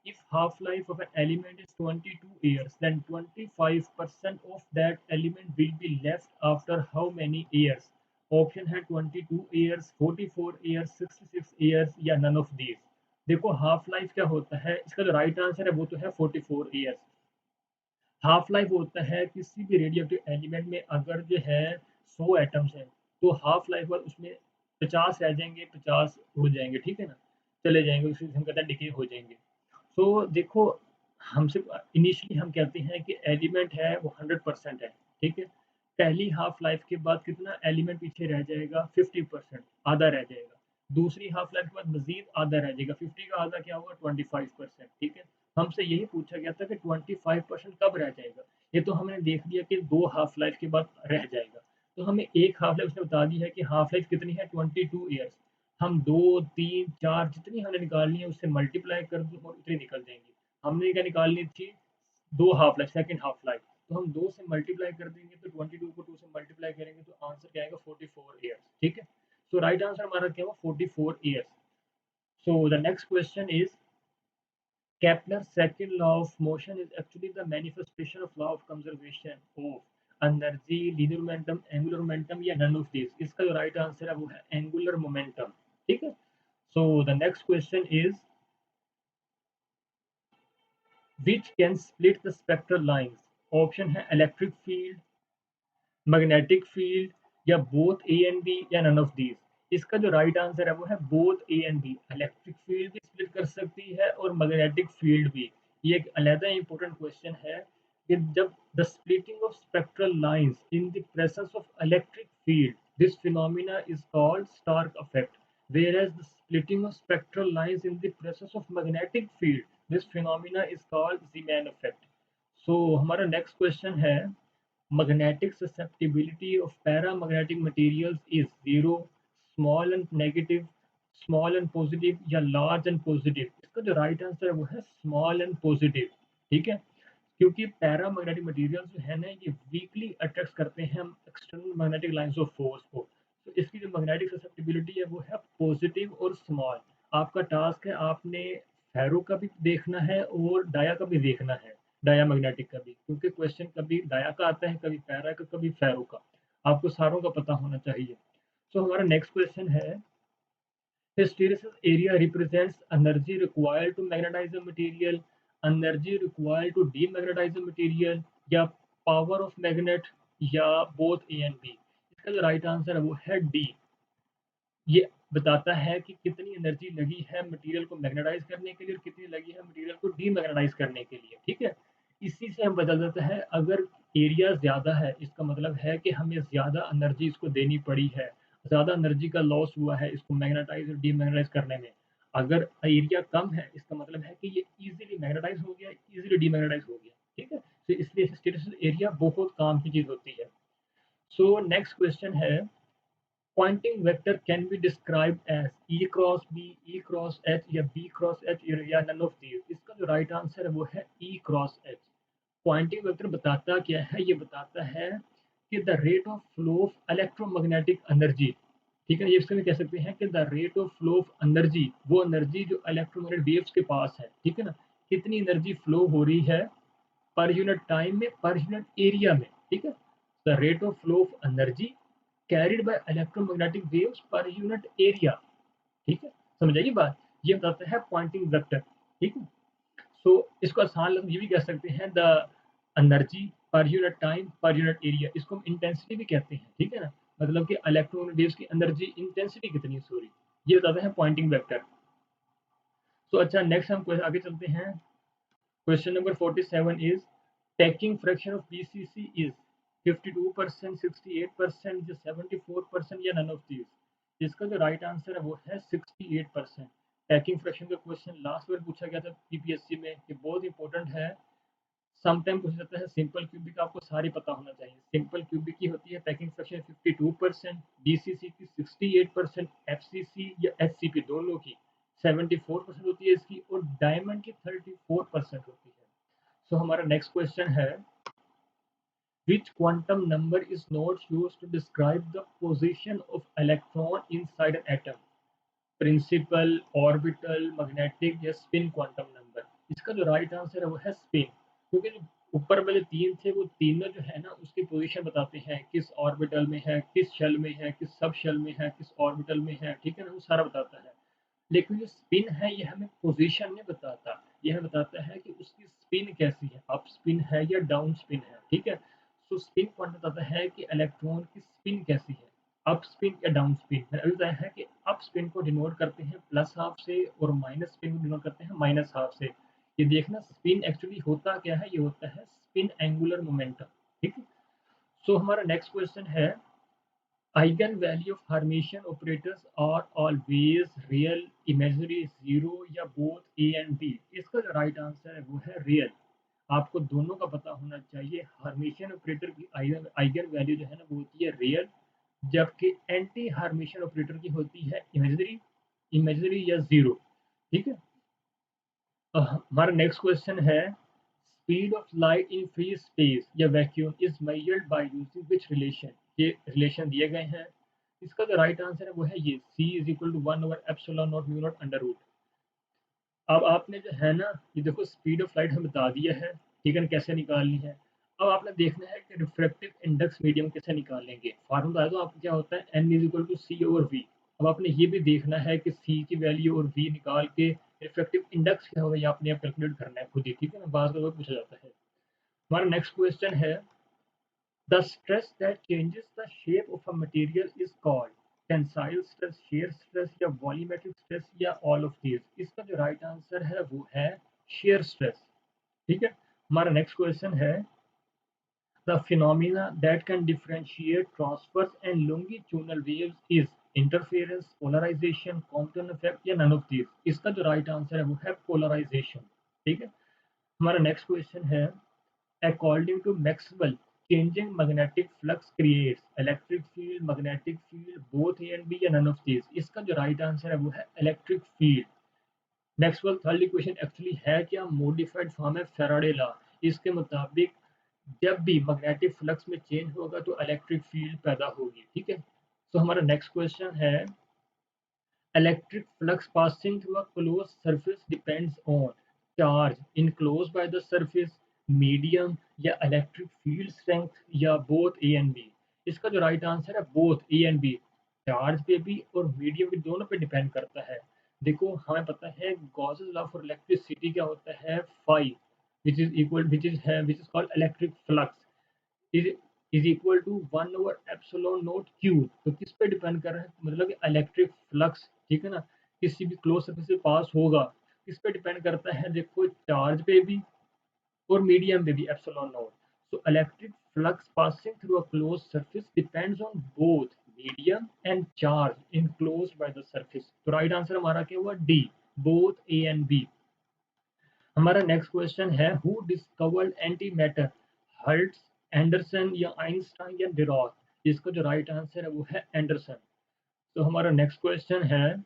if half life of an element is 22 years then 25% of that element will be left after how many years. Option है 22 years, 44 years, 66 years या नन ऑफ दीज। देखो half life क्या होता है, इसका जो राइट आंसर है वो तो है 44 ईयर्स। हाफ लाइफ होता है किसी भी रेडियो एक्टिव एलिमेंट में अगर जो है 100 एटम्स हैं तो हाफ लाइफ बाद उसमें 50 रह जाएंगे, 50 उड़ जाएंगे, ठीक है ना, चले जाएंगे, उसी हम कहते हैं डिके हो जाएंगे। तो देखो हमसे इनिशियली हम कहते हैं कि एलिमेंट है वो 100% है, ठीक है। पहली हाफ लाइफ के बाद कितना एलिमेंट पीछे रह जाएगा 50%, आधा रह जाएगा। दूसरी हाफ लाइफ के बाद मजीद आधा रह जाएगा, 50 का आधा क्या होगा 25%, ठीक है। हमसे यही पूछा गया था कि 25% कब रह जाएगा। ये तो हमने देख लिया कि 2 हाफ लाइफ के बाद रह जाएगा। तो हमें 1 हाफ लाइफ उसने बता दी है कि हाफ लाइफ कितनी है 22 ईयर्स। हम 2, 3, 4 जितनी हमने निकालनी है उससे मल्टीप्लाई कर दो और उतनी निकल जाएँगी। हमने क्या निकालनी थी 2 half life, second half life. तो हम 2 से मल्टीप्लाई कर देंगे तो 22 को 2 से मल्टीप्लाई करेंगे तो आंसर क्या आएगा 44 ईयर्स। ठीक है? सो राइट आंसर हमारा क्या हुआ 44 years. So the next question is Kepler's second law of motion is actually the manifestation of law of conservation of energy, linear momentum, angular momentum या none of these. इसका जो right answer है वो है angular momentum. ठीक है? So the next question is which can split the spectral lines? Option है electric field, magnetic field या बोथ ए एंड बी या नन ऑफ दीज। इसका जो राइट आंसर है वो है both A and B. Electric field भी split कर सकती है और मैग्नेटिक फील्ड भी। ये एक अलग इंपॉर्टेंट क्वेश्चन है कि जब the splitting of spectral lines in the presence of electric field this phenomena is called Stark effect, whereas the splitting of spectral lines in the presence of magnetic field this phenomena is called Zeeman effect. So हमारा next question है magnetic susceptibility of paramagnetic materials is zero, small and negative, small and positive या large and positive। इसका जो right answer है वो है small and positive. ठीक है? क्योंकि पैरामैग्नेटिक मटेरियल्स जो है ना ये वीकली अट्रैक्ट करते हैं external magnetic lines of force को। तो इसकी जो मैग्नेटिक ससेप्टिबिलिटी है वो है पॉजिटिव और स्मॉल। आपका टास्क है आपने फेरो का भी देखना है और डाया का भी देखना है, डाया मैग्नेटिक का भी, क्योंकि क्वेश्चन कभी डाया का आता है, कभी पैरा का, कभी फेरो का। आपको सारों का पता होना चाहिए। सो हमारा नेक्स्ट क्वेश्चन है hysteresis area represents energy required to magnetize a material, energy required to demagnetize a material या power of magnet या both A and B। इसका जो राइट आंसर है वो है डी। ये बताता है कि कितनी एनर्जी लगी है मटेरियल को मैग्नेटाइज करने के लिए और कितनी लगी है मटेरियल को डीमैग्नेटाइज करने के लिए। ठीक है? इसी से हम बदल देता है अगर एरिया ज़्यादा है इसका मतलब है कि हमें ज़्यादा एनर्जी इसको देनी पड़ी है, ज़्यादा एनर्जी का लॉस हुआ है इसको मैग्नेटाइज और डीमैग्नेटाइज करने में। अगर एरिया कम है इसका मतलब है कि ये ईज़िली मैग्नेटाइज हो गया, ईज़िली डीमैग्नेटाइज हो गया। ठीक है? तो इसलिए हिस्टैरिसीस एरिया बहुत काम की चीज़ होती है। सो नेक्स्ट क्वेश्चन है Pointing vector can be described as E cross B, E cross H या B cross H या none of these। इसका जो राइट आंसर है वो है E cross H। Poynting vector बताता क्या है? ये बताता है कि the rate of flow of electromagnetic energy. ठीक है? ये इसको भी कह सकते हैं कि the rate of flow of energy, वो एनर्जी जो इलेक्ट्रोमैग्नेटिक वेव्स के पास है। ठीक है ना? कितनी एनर्जी फ्लो हो रही है पर यूनिट टाइम में, पर यूनिट एरिया में। ठीक है? The rate of flow of energy carried by electromagnetic waves per unit area. ठीक है? समझ आई बात? ये बताता है पॉइंटिंग वेक्टर। ठीक है? सो इसको आसान लफ्ज ये भी कह सकते हैं the energy per unit time per unit area. इसको हम इंटेंसिटी भी कहते हैं। ठीक है ना? मतलब कि इलेक्ट्रोमैग्नेटिक वेव्स की एनर्जी इंटेंसिटी कितनी है, सॉरी, ये बताते हैं पॉइंटिंग वेक्टर। तो अच्छा नेक्स्ट हम आगे चलते हैं। Question number 47 is tacking fraction of BCC is 52%, 68% या 74% या नन ऑफ दीज। इसका जो राइट आंसर है वो है 68%। टैकिंग फ्रैक्शन का क्वेश्चन लास्ट बार पूछा गया था पीपीएससी में, ये बहुत इंपॉर्टेंट है। समटाइम पूछा जाता है सिंपल क्यूबिक, आपको सारी पता होना चाहिए। सिंपल क्यूबिक की होती है पैकिंग फ्रैक्शन 52%, बीसीसी की 68%, एफसीसी या एचसीपी दोनों की 74% होती है इसकी, और डायमंड की 34% होती है। सो हमारा नेक्स्ट क्वेश्चन है which quantum number is not used to describe the position of electron inside an atom? Principal, orbital, magnetic या स्पिन क्वांटम नंबर। इसका जो राइट आंसर है वो है स्पिन। क्योंकि जो ऊपर वाले तीन थे वो तीनों जो है ना उसकी पोजीशन बताते हैं, किस ऑर्बिटल में है, किस शेल में है, किस सब शेल में है, किस ऑर्बिटल में है। ठीक है ना? वो सारा बताता है। लेकिन जो स्पिन है ये हमें पोजीशन नहीं बताता, ये हमें बताता है कि उसकी स्पिन कैसी है, अप स्पिन है या डाउन स्पिन है। ठीक है? तो स्पिन क्वांटम बताता है कि इलेक्ट्रॉन की स्पिन कैसी है, अप स्पिन या डाउन स्पिन। मैंने अभी बताया है कि अप स्पिन को डिनोट करते हैं प्लस हाफ से और माइनस स्पिन को डिनोट करते हैं माइनस हाफ से। ये देखना स्पिन एक्चुअली होता क्या है, ये होता है स्पिन एंगुलर मोमेंटम। ठीक है? सो हमारा नेक्स्ट क्वेश्चन है eigen value of Hermitian operators are always real, imaginary, zero या बोथ ए एंड बी। इसका जो राइट आंसर है वो है रियल। आपको दोनों का पता होना चाहिए। हर्मिशियन ऑपरेटर की आइगन वैल्यू जो है ना वो होती है रियल, जबकि एंटी हर्मिशियन ऑपरेटर की होती है इमेजिनरी, इमेजिनरी या जीरो। ठीक है। हमारा नेक्स्ट क्वेश्चन है speed of light in free space या vacuum is measured by using which relation. ये रिलेशन दिए गए हैं। इसका जो राइट आंसर है वो है ये c is equal to 1/ε0 mu naught under root. अब आपने जो है ना ये देखो स्पीड ऑफ लाइट हमें बता दिया है, ठीक है ना, कैसे निकालनी है। अब आपने देखना है कि रिफ्रैक्टिव इंडेक्स मीडियम कैसे निकालेंगे। फार्मूला है तो आपको क्या होता है n is equal to C over V. अब आपने ये भी देखना है कि c की वैल्यू और v निकाल के रिफ्रैक्टिव इंडेक्स क्या होगा ये आपने कैलकुलेट करना है खुद ही, ठीक है ना, बाद में पूछा जाता है। हमारा नेक्स्ट क्वेश्चन है the stress that changes the shape of a material is called tensile stress, shear stress या volumetric stress या all of these। इसका जो राइट आंसर है वो है shear stress। ठीक है। हमारा नेक्स्ट क्वेश्चन है the phenomena that can differentiate transverse and longitudinal waves is interference, polarization, Compton effect या none of these। इसका जो राइट आंसर है वो है polarization। ठीक है। हमारा नेक्स्ट क्वेश्चन है according to Maxwell, changing magnetic flux creates electric field, magnetic field, both A and B या none of these। इसका जो राइट आंसर है वो है electric field. Maxwell third equation actually है क्या, मॉडिफाइड फॉर्म है फैराडे लॉ। इसके मुताबिक जब भी मैग्नेटिक फ्लक्स में चेंज होगा तो इलेक्ट्रिक फील्ड पैदा होगी। ठीक है। तो हमारा नेक्स्ट क्वेश्चन है electric flux passing through a closed surface depends on charge enclosed by the surface, medium या electric field strength या both A and B। इसका जो राइट आंसर है both A and B। Charge पे भी और medium पे दोनों पे डिपेंड करता है। देखो हमें पता है गॉसेस लॉ फॉर इलेक्ट्रिसिटी क्या होता है, phi which is called electric flux is is equal to 1/ε0 Q. तो किस पे डिपेंड कर रहा है, मतलब कि इलेक्ट्रिक फ्लक्स, ठीक है ना, किसी भी क्लोज सरफेस से पास होगा, किस पे डिपेंड करता है, देखो चार्ज पे भी और मीडियम पे भी epsilon naught. So electric flux passing through a close surface depends on both medium and charge enclosed by the surface. तो राइट आंसर हमारा क्या हुआ, D, both A and B. हमारा नेक्स्ट क्वेश्चन है who discovered anti matter, Hertz, Anderson या Einstein या Dirac. इसका जो राइट आंसर है वो है एंडरसन। तो हमारा नेक्स्ट क्वेश्चन है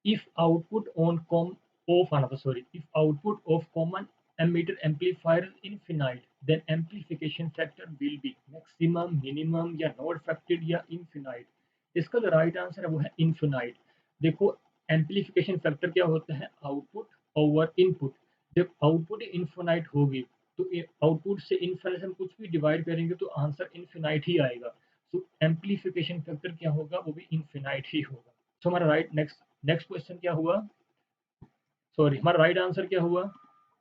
if output on com of another sorry if output of common emitter amplifier is infinite then amplification factor will be maximum, minimum या not affected या infinite। इसका जो राइट आंसर है वो है infinite। देखो एम्पलीफिकेशन फैक्टर क्या होता है, आउटपुट ओवर इनपुट। जब आउटपुट इनफिनाइट होगी तो आउटपुट से इनफिनाइट हम कुछ भी डिवाइड करेंगे तो आंसर इनफिनाइट ही आएगा। तो एम्पलीफिकेशन फैक्टर क्या होगा, वो भी इनफिनाइट ही होगा। तो हमारा राइट नेक्स्ट नेक्स्ट क्वेश्चन क्या हुआ, सॉरी हमारा राइट आंसर क्या हुआ,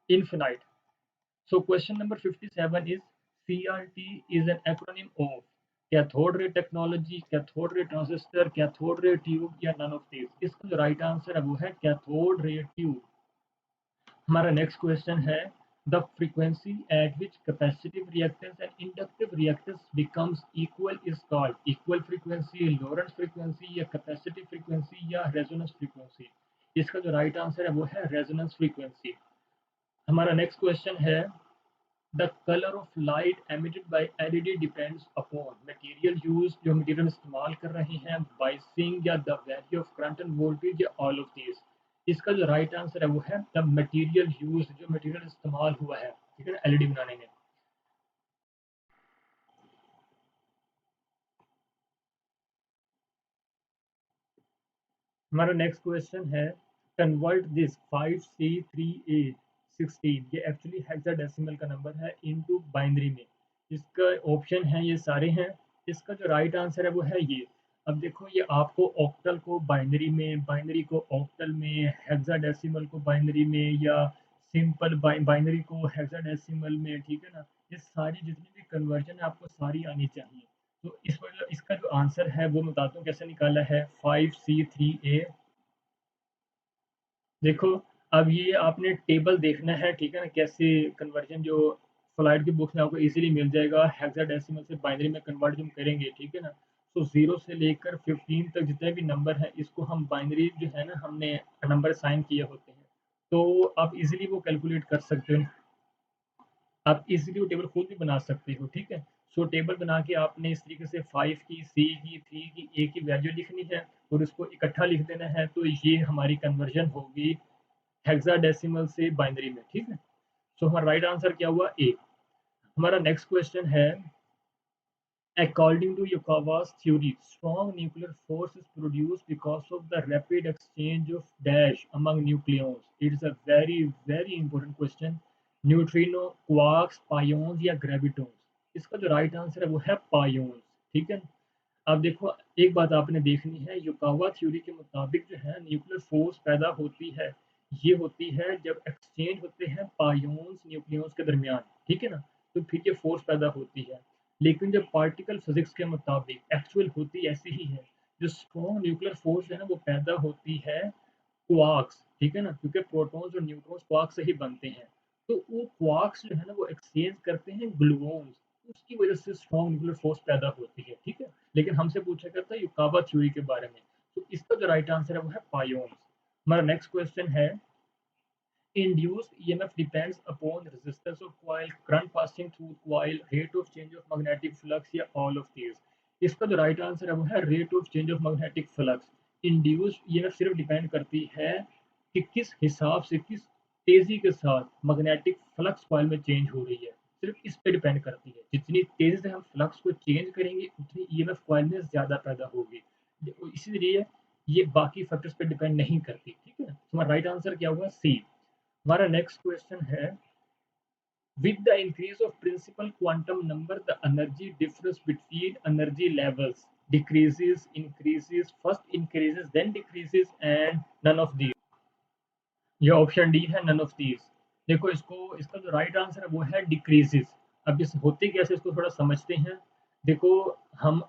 infinite. So question number 57 is CRT is an acronym of cathode ray technology, cathode ray transistor, cathode ray tube या नन ऑफ दीज। इसका जो राइट आंसर है वो है कैथोड रे ट्यूब। हमारा नेक्स्ट क्वेश्चन है the frequency eight which capacitive reactance and inductive reactance becomes equal is called equal frequency, Laurent frequency या capacitive frequency या रेजोनेंस फ्रीक्वेंसी। इसका जो राइट आंसर है वो है रेजोनेंस फ्रीक्वेंसी। हमारा नेक्स्ट क्वेश्चन है the colour of light emitted by LED depends upon material use, जो मटेरियल इस्तेमाल कर रहे हैं, बाइसिंग या the value of current end voltage या ऑल ऑफ दीज। इसका जो राइट आंसर है वो है द मटेरियल यूज, जो मटेरियल इस्तेमाल हुआ है, ठीक है ना, एलईडी बनाने में। हमारा नेक्स्ट क्वेश्चन है कन्वर्ट दिस 5C3A16, ये एक्चुअली हेक्साडेसिमल का नंबर है, इनटू बाइनरी में। इसका ऑप्शन है ये सारे हैं। इसका जो राइट आंसर है वो है ये। अब देखो ये आपको ऑक्टल को बाइनरी में, बाइनरी को ऑक्टल में, हेक्साडेसिमल को बाइनरी में या सिंपल बाइनरी को हेक्साडेसिमल में, ठीक है ना, ये सारी जितनी भी कन्वर्जन है आपको सारी आनी चाहिए। तो इस वजह इसका जो आंसर है वो मैं बताता हूँ कैसे निकाला है, 5C3A। देखो अब ये आपने टेबल देखना है, ठीक है ना, कैसे कन्वर्जन जो फ्लाइट की बुक में आपको इजीली मिल जाएगा, हेक्साडेसिमल से बाइनरी में कन्वर्ट जब करेंगे, ठीक है ना। सो 0 से लेकर 15 तक जितने भी नंबर हैं इसको हम बाइनरी जो है ना हमने नंबर असाइन किए होते हैं। तो आप इज़िली वो कैलकुलेट कर सकते हो। आप इज़िली वो टेबल खुद भी बना सकते हो, ठीक है? सो टेबल बना के आपने इस तरीके से 5 की, C की, 3 की, A की वैल्यू लिखनी है और उसको इकट्ठा लिख देना है, तो ये हमारी कन्वर्जन होगी हेक्साडेसिमल से बाइनरी में, ठीक है? सो हमारा राइट आंसर क्या हुआ? A। हमारा नेक्स्ट क्वेश्चन है, according to Yukawa's theory, strong nuclear force is produced because of the rapid exchange of dash among nucleons. It is a very, very important question. Neutrino, quarks, pions या gravitons? इसका जो right answer है वो है पायोन्स, ठीक है? अब देखो, एक बात आपने देखनी है, युकावा थ्योरी के मुताबिक जो है न्यूक्लियर फोर्स पैदा होती है, ये होती है जब एक्सचेंज होते हैं पायोन्स न्यूक्लियॉन्स के दरमियान, ठीक है ना? तो फिर ये फोर्स पैदा होती है। लेकिन जब पार्टिकल फिजिक्स के मुताबिक एक्चुअल होती ऐसी ही है, जो स्ट्रॉन्ग न्यूक्लियर फोर्स है ना वो पैदा होती है क्वार्क्स, ठीक है ना? क्योंकि प्रोटॉन्स और न्यूट्रॉन्स क्वार्क से ही बनते हैं। तो वो क्वार्क्स जो है ना वो एक्सचेंज करते हैं ग्लूऑन्स, उसकी वजह से स्ट्रॉन्ग न्यूक्लियर फोर्स पैदा होती है, ठीक है? लेकिन हमसे पूछा गया था युकावा थ्योरी के बारे में, तो इसका जो राइट आंसर है वो है पायोन्स। हमारा नेक्स्ट क्वेश्चन है, induced EMF depends upon resistance of coil, current passing through coil, rate of change of magnetic flux या all of these? इसका जो राइट आंसर है वो है rate of change of magnetic flux. Induced EMF सिर्फ depend करती है कि किस हिसाब से, किस तेजी के साथ मैग्नेटिक फ्लक्स कॉइल में चेंज हो रही है, सिर्फ इस पे डिपेंड करती है। जितनी तेजी से हम फ्लक्स को चेंज करेंगे उतनी ईएमएफ कॉइल में ज्यादा पैदा होगी, इसीलिए ये बाकी फैक्टर्स पे डिपेंड नहीं करती, ठीक है? हमारा राइट आंसर क्या हुआ? सी। हमारा नेक्स्ट क्वेश्चन है, with the increase of principal quantum number the energy difference between energy levels decreases, increases, first increases then decreases and none of these? ये ऑप्शन डी है, नन ऑफ दीज। देखो, इसको, इसका जो राइट आंसर है वो है डिक्रीजेस। अब इस होते कैसे इसको थोड़ा समझते हैं। देखो, हम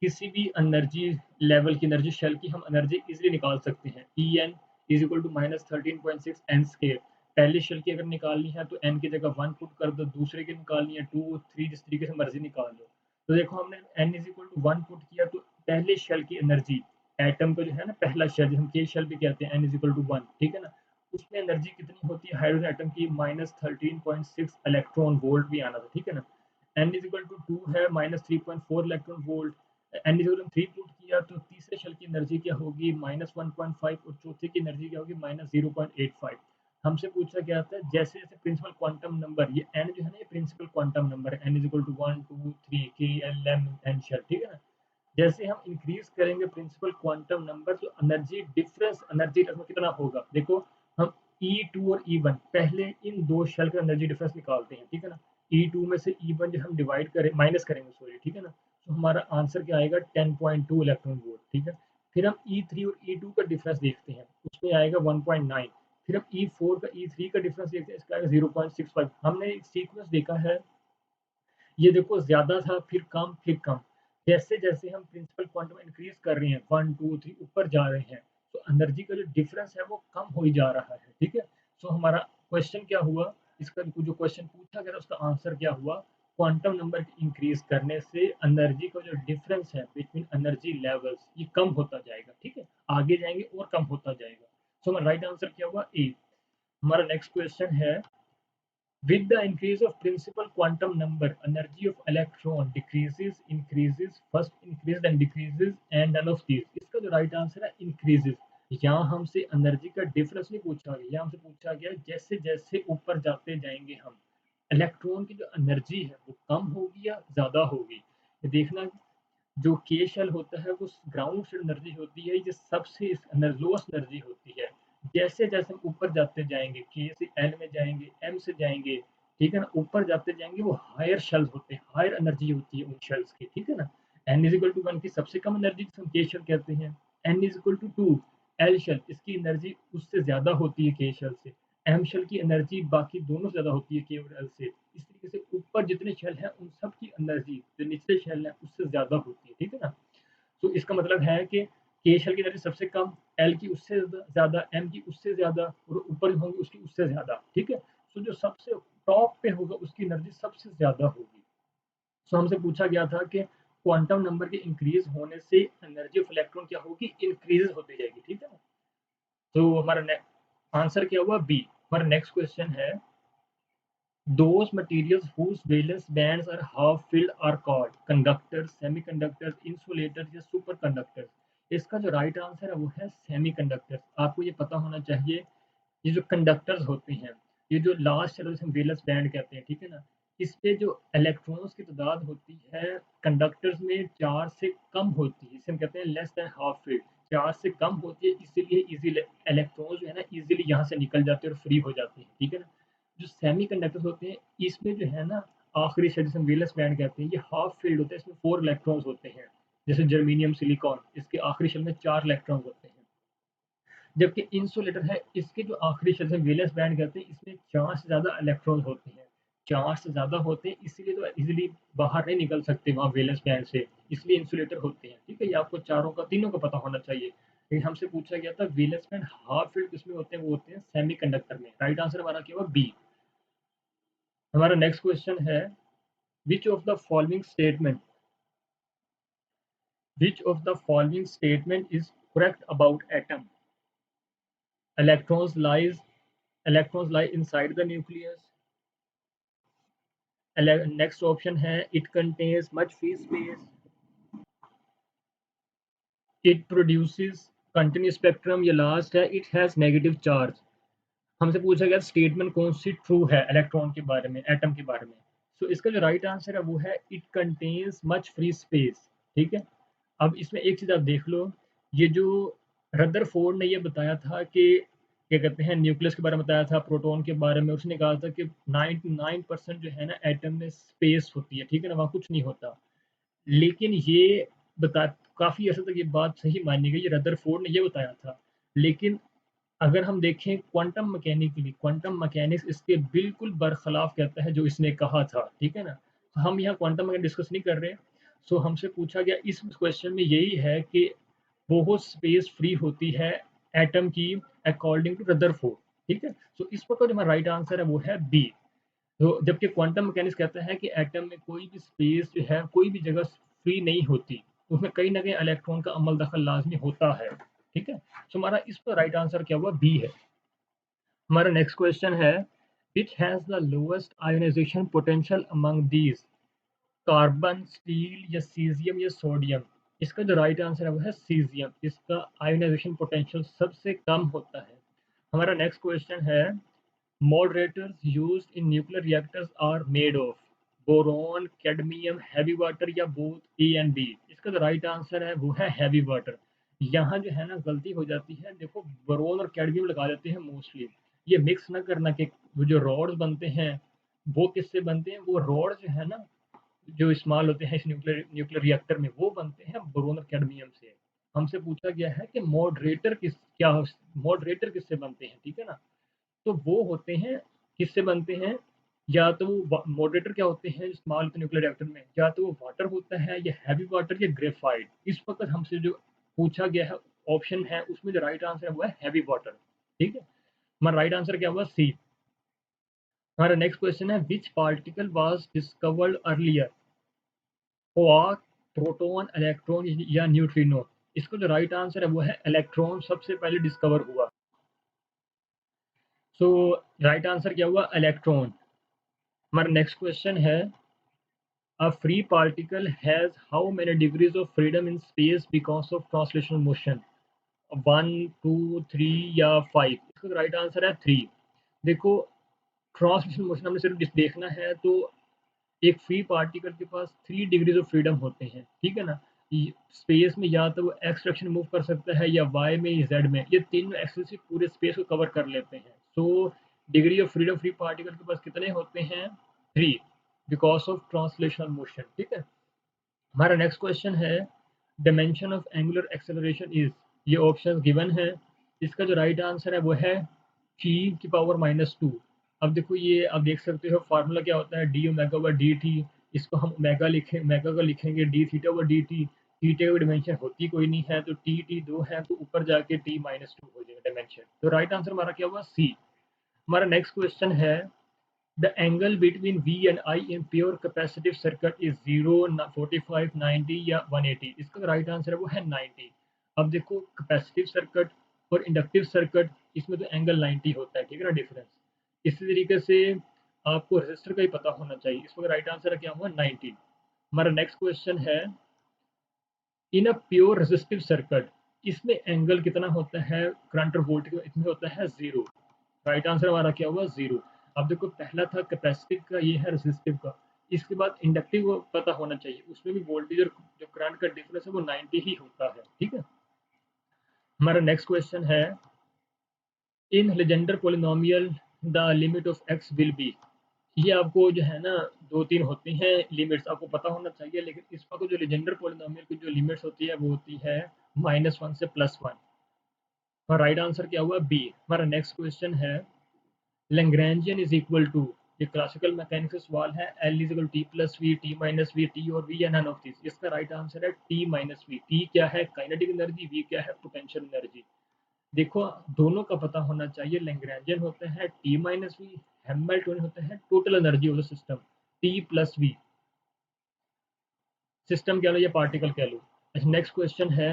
किसी भी एनर्जी लेवल की, एनर्जी शेल की हम एनर्जी इजीली निकाल सकते हैं। E n is equal to -13.6 n square. पहले शेल की अगर निकालनी है तो एन की जगह 1 पुट कर दो, दूसरे की निकालनी है 2, 3, जिस तरीके से मर्जी निकाल लो। तो देखो, हमने n is equal to 1 put किया तो पहले शेल की एनर्जी, एटम का जो है ना पहला शेल, हम के शेल भी कहते हैं, एन इज इक्वल टू 1, ठीक है ना? उसमें एनर्जी कितनी होती है हाइड्रोजन एटम की? -13.6 इलेक्ट्रॉन वोल्ट भी आना था, ठीक है ना? एन इज इक्वल टू 2 है, -3.4 electron volt. N is equal to 3 put किया तो तीसरे शेल की एनर्जी क्या होगी? -1.5, और चौथे की एनर्जी क्या होगी? -0.85। हमसे पूछा गया था जैसे जैसे प्रिंसिपल क्वांटम नंबर, ये एन जो है ना ये प्रिंसिपल क्वांटम नंबर है, एन इज इक्वल टू 1, 2, 3 के एल एम एन शेल, ठीक है ना? जैसे हम इंक्रीज करेंगे प्रिंसिपल क्वांटम नंबर तो एनर्जी डिफरेंस, एनर्जी में कितना होगा? देखो, हम E2 और E1 पहले इन दो शेल का एनर्जी डिफरेंस निकालते हैं, ठीक है ना? E2 में से E1 जो हम डिवाइड करें, माइनस करेंगे, सॉरी, ठीक है ना? तो हमारा आंसर क्या आएगा? 10.2 इलेक्ट्रॉन वोल्ट, ठीक है? फिर हम E3 और E2 का डिफरेंस देखते हैं, उसमें आएगा 1.9। फिर हम E4 का E3 का डिफरेंस देखते हैं, इसका आएगा 0.65। हमने एक सीक्वेंस देखा है, ये देखो, ज़्यादा था, फिर कम, फिर कम। जैसे-जैसे हम प्रिंसिपल क्वांटम इंक्रीज़ कर रहे हैं, 1, 2, 3 ऊपर जा रहे हैं, तो एनर्जी का जो डिफरेंस है वो कम हो ही जा रहा है, ठीक है? सो हमारा क्वेश्चन क्या हुआ? इसका जो क्वेश्चन पूछा गया था उसका आंसर क्या हुआ? क्वांटम नंबर इंक्रीज़ करने से एनर्जी का जो डिफरेंस है बिटवीन एनर्जी लेवल्स ये कम होता जाएगा, ठीक है? आगे जाएँगे और कम होता जाएगा। सो हमारा राइट आंसर क्या हुआ? ए। हमारा नेक्स्ट क्वेश्चन है, with the increase of principal quantum number, energy of electron decreases, increases, first increase then decreases and none of these? इसका जो राइट आंसर है increases। यहाँ हमसे एनर्जी का डिफरेंस नहीं पूछा गया, यहाँ हमसे पूछा गया जैसे जैसे ऊपर जाते जाएंगे हम, इलेक्ट्रॉन की जो एनर्जी है वो कम होगी या ज़्यादा होगी। ये देखना, जो के शेल होता है वो ग्राउंड से एनर्जी होती है, ये सबसे लोएस्ट एनर्जी होती है। जैसे जैसे हम ऊपर जाते जाएंगे, के से एल में जाएंगे, एम से जाएंगे, ठीक है ना? ऊपर जाते जाएंगे वो हायर शेल्स होते हैं, हायर एनर्जी होती है उन शेल्स की, ठीक है ना? एन इज इक्वल टू 1 की सबसे कम एनर्जी जिसे हम के शेल कहते हैं। N is equal to 2 L shell, इसकी एनर्जी उससे ज्यादा होती है के शेल से। एम शेल की एनर्जी बाकी दोनों से ज्यादा होती है के और एल से। इस तरीके से ऊपर जितने शेल हैं उन सब की एनर्जी जो निचले शेल है उससे ज्यादा होती है, ठीक है ना? तो इसका मतलब है कि के शेल की एनर्जी सबसे कम, एल की उससे ज्यादा, एम की उससे ज्यादा, और ऊपर होंगी उसकी उससे ज्यादा, ठीक है? तो जो सबसे टॉप पे होगा उसकी एनर्जी सबसे ज्यादा होगी। सो हमसे पूछा गया था कि क्वांटम नंबर के इंक्रीज होने से एनर्जी ऑफ इलेक्ट्रॉन क्या होगी, इंक्रीज होती जाएगी, ठीक है ना। तो हमारा आंसर क्या हुआ, बी। हमारा नेक्स्ट क्वेश्चन है, those materials whose valence bands are half filled are called conductors, semiconductors, insulators या superconductors। इसका जो राइट आंसर है वो है सेमीकंडक्टर्स। आपको ये पता होना चाहिए, ये जो कंडक्टर्स होते हैं, ये जो लास्ट चलो हम वेलेंस बैंड कहते हैं, ठीक है ना, इस पे जो इलेक्ट्रॉन्स की तादाद होती है कंडक्टर्स में 4 से कम होती है, इसे हम कहते हैं लेस देन हाफ फील्ड। 4 से कम होती है, इसीलिए इजीली इलेक्ट्रॉन्स जो है ना इजीली यहाँ से निकल जाते हैं और फ्री हो जाते हैं, ठीक है ना। जो सेमी कंडक्टर्स होते हैं इसमें जो है ना आखिरी शेल जिसे हम वेलेंस बैंड कहते हैं, ये हाफ फील्ड होता है, इसमें 4 इलेक्ट्रॉन्स होते हैं। जैसे जर्मेनियम सिलिकॉन, इसके आखिरी शेल में 4 इलेक्ट्रॉन्स होते हैं। जबकि इंसुलेटर है, इसके जो आखिरी शेल है वेलेंस बैंड कहते हैं, इसमें 4 से ज़्यादा इलेक्ट्रॉन्स होते हैं। 4 से ज़्यादा होते हैं, इसीलिए तो इजीली बाहर नहीं निकल सकते वहाँ वेलेंस बैंड से, इसलिए इंसुलेटर होते हैं, ठीक है। ये आपको चारों का तीनों का पता होना चाहिए। लेकिन हमसे पूछा गया था वेलेंस बैंड हाफ फील्ड किसमें होते हैं, वो होते हैं सेमीकंडक्टर में। राइट आंसर हमारा क्या हुआ, बी। हमारा नेक्स्ट क्वेश्चन है, which of the following statement which of the following statement is correct about atom? electrons lies Electrons lie inside the nucleus. Next option है, it contains much free space, it produces continuous spectrum, या last है, it has negative charge। हमसे पूछा गया statement कौन C true है electron के बारे में, एटम के बारे में। सो इसका जो राइट आंसर है वो है it contains much free space, ठीक है। अब इसमें एक चीज आप देख लो, ये जो रदरफोर्ड ने ये बताया था कि क्या कहते हैं न्यूक्लियस के बारे में बताया था, प्रोटॉन के बारे में, उसने कहा था कि 99% जो है ना एटम में स्पेस होती है, ठीक है ना, वहाँ कुछ नहीं होता। लेकिन ये बता काफी अर्से तक ये बात सही मानी गई, ये रदरफोर्ड ने ये बताया था। लेकिन अगर हम देखें क्वांटम मैकेनिकली, क्वांटम मैकेनिक्स इसके बिल्कुल बरखिलाफ कहता है जो इसने कहा था, ठीक है ना। हम यहाँ क्वांटम मैकेनिक्स डिस्कस नहीं कर रहे। सो हमसे पूछा गया इस क्वेश्चन में यही है कि बहुत स्पेस फ्री होती है एटम की अकॉर्डिंग टू रदरफोर्ड, ठीक है। सो इस पर जो हमारा राइट आंसर है वो है बी। तो जबकि क्वांटम मैकेनिक्स कहता है कि एटम में कोई भी स्पेस जो है, कोई भी जगह फ्री नहीं होती, उसमें कहीं ना कहीं इलेक्ट्रॉन का अमल दखल लाजमी होता है, ठीक है। सो हमारा इस पर राइट आंसर क्या हुआ, बी है। हमारा नेक्स्ट क्वेश्चन है, which has the lowest ionization potential among these, carbon, steel या सीजियम या सोडियम। इसका जो राइट आंसर है वो है सीजियम, इसका आयोनाइजेशन पोटेंशियल सबसे कम होता है। हमारा नेक्स्ट क्वेश्चन है, moderators used in nuclear reactors are made of boron, cadmium, heavy water या बोथ ए एंड बी। इसका जो राइट आंसर है वो है हैवी वाटर। यहाँ जो है ना गलती हो जाती है, देखो बोरोन और कैडमियम लगा देते हैं मोस्टली, ये मिक्स ना करना कि वो जो रॉड्स बनते हैं वो किससे बनते हैं, वो रॉड जो है ना जो इस्तेमाल होते हैं इस न्यूक्लियर न्यूक्लियर रिएक्टर में वो बनते हैं बोरोन और कैडमियम से। हमसे पूछा गया है कि मॉडरेटर किससे बनते हैं, ठीक है ना। तो वो होते हैं, किससे बनते हैं, या तो वो मॉडरेटर क्या होते हैं इस्तेमाल होते हैं न्यूक्लियर रिएक्टर में, या तो वो वाटर होता है या हैवी वाटर या ग्रेफाइट। इस वक्त हमसे जो पूछा गया है ऑप्शन है उसमें जो राइट आंसर है वो है हैवी वाटर, ठीक है। हमारा राइट आंसर क्या हुआ, सी। हमारा नेक्स्ट क्वेश्चन है, which particle was discovered earlier, quark, proton, electron या न्यूट्रिनो। इसका जो राइट आंसर है वो है इलेक्ट्रॉन सबसे पहले डिस्कवर हुआ। सो राइट आंसर क्या हुआ, इलेक्ट्रॉन। हमारा नेक्स्ट क्वेश्चन है, a free particle has how many degrees of freedom in space because of translational motion, 1 2 3 या 5। इसका राइट आंसर है 3। देखो ट्रांसलेशन मोशन हमने सिर्फ देखना है तो एक फ्री पार्टिकल के पास 3 डिग्रीज ऑफ फ्रीडम होते हैं, ठीक है ना। स्पेस में या तो वो एक्स डायरेक्शन मूव कर सकता है या वाई में या जेड में, ये तीनों एक्सिस से पूरे स्पेस को कवर कर लेते हैं। So degree of freedom free particle के पास कितने होते हैं, 3, बिकॉज ऑफ ट्रांसलेशनल मोशन, ठीक है। हमारा नेक्स्ट क्वेश्चन है, dimension of angular acceleration is, ये ऑप्शन गिवन है। इसका जो राइट आंसर है वो है g⁻²। अब देखो ये आप देख सकते हो फार्मूला क्या होता है, D omega over D T. इसको हम ओमेगा लिखें, ओमेगा का लिखेंगे D theta over D T. Theta की डिमेंशन होती कोई नहीं है, तो टी टी 2 है तो ऊपर जाके t-2 हो जाएगा डायमेंशन। तो राइट आंसर हमारा क्या हुआ, सी। हमारा नेक्स्ट क्वेश्चन है, the angle between V and I in pure capacitive circuit is 0, 45, 90 या 180। इसका राइट आंसर है वो है 90। अब देखो कैपेसिटिव सर्किट और इंडक्टिव सर्किट, इसमें तो एंगल 90 होता है, ठीक है ना डिफरेंस। इसी तरीके से आपको रेजिस्टर का ही पता होना चाहिए, इसका राइट आंसर क्या हुआ 90। हमारा नेक्स्ट क्वेश्चन है इन अ प्योर रेजिस्टिव सर्किट, इसमें एंगल कितना होता है करंट और वोल्टेज, इसमें होता है 0। राइट आंसर हमारा क्या हुआ 0। अब देखो पहला था कैपेसिटिव का, ये है रेजिस्टिव का। इसके बाद इंडक्टिव पता होना चाहिए, उसमें भी वोल्टेज और जो करंट का डिफरेंस है वो 90 ही होता है, ठीक है। हमारा नेक्स्ट क्वेश्चन है in Legendre polynomial the limit of X will be. ये आपको जो है ना दो तीन होती हैं लिमिट्स, आपको पता होना चाहिए, लेकिन इस पर जो लेजेंडर पोलिनोमियल की जो लिमिट्स होती है वो होती है -1 से +1। और राइट आंसर क्या हुआ बी। हमारा नेक्स्ट क्वेश्चन है लैग्रैंजियन इज इक्वल टू, ये क्लासिकल मैकेनिक्स का सवाल है, L is equal T plus V, T minus V, T और वी या नन ऑफ दिस। इसका राइट आंसर है टी माइनस वी। टी क्या है काइनेटिक एनर्जी, वी क्या है पोटेंशियल एनर्जी। देखो दोनों का पता होना चाहिए, लैग्रैंजियन होते हैं टी माइनस वी, हैमिल्टन होते हैं total energy of the system T plus V. System कह लो या पार्टिकल कह लो। नेक्स्ट क्वेश्चन है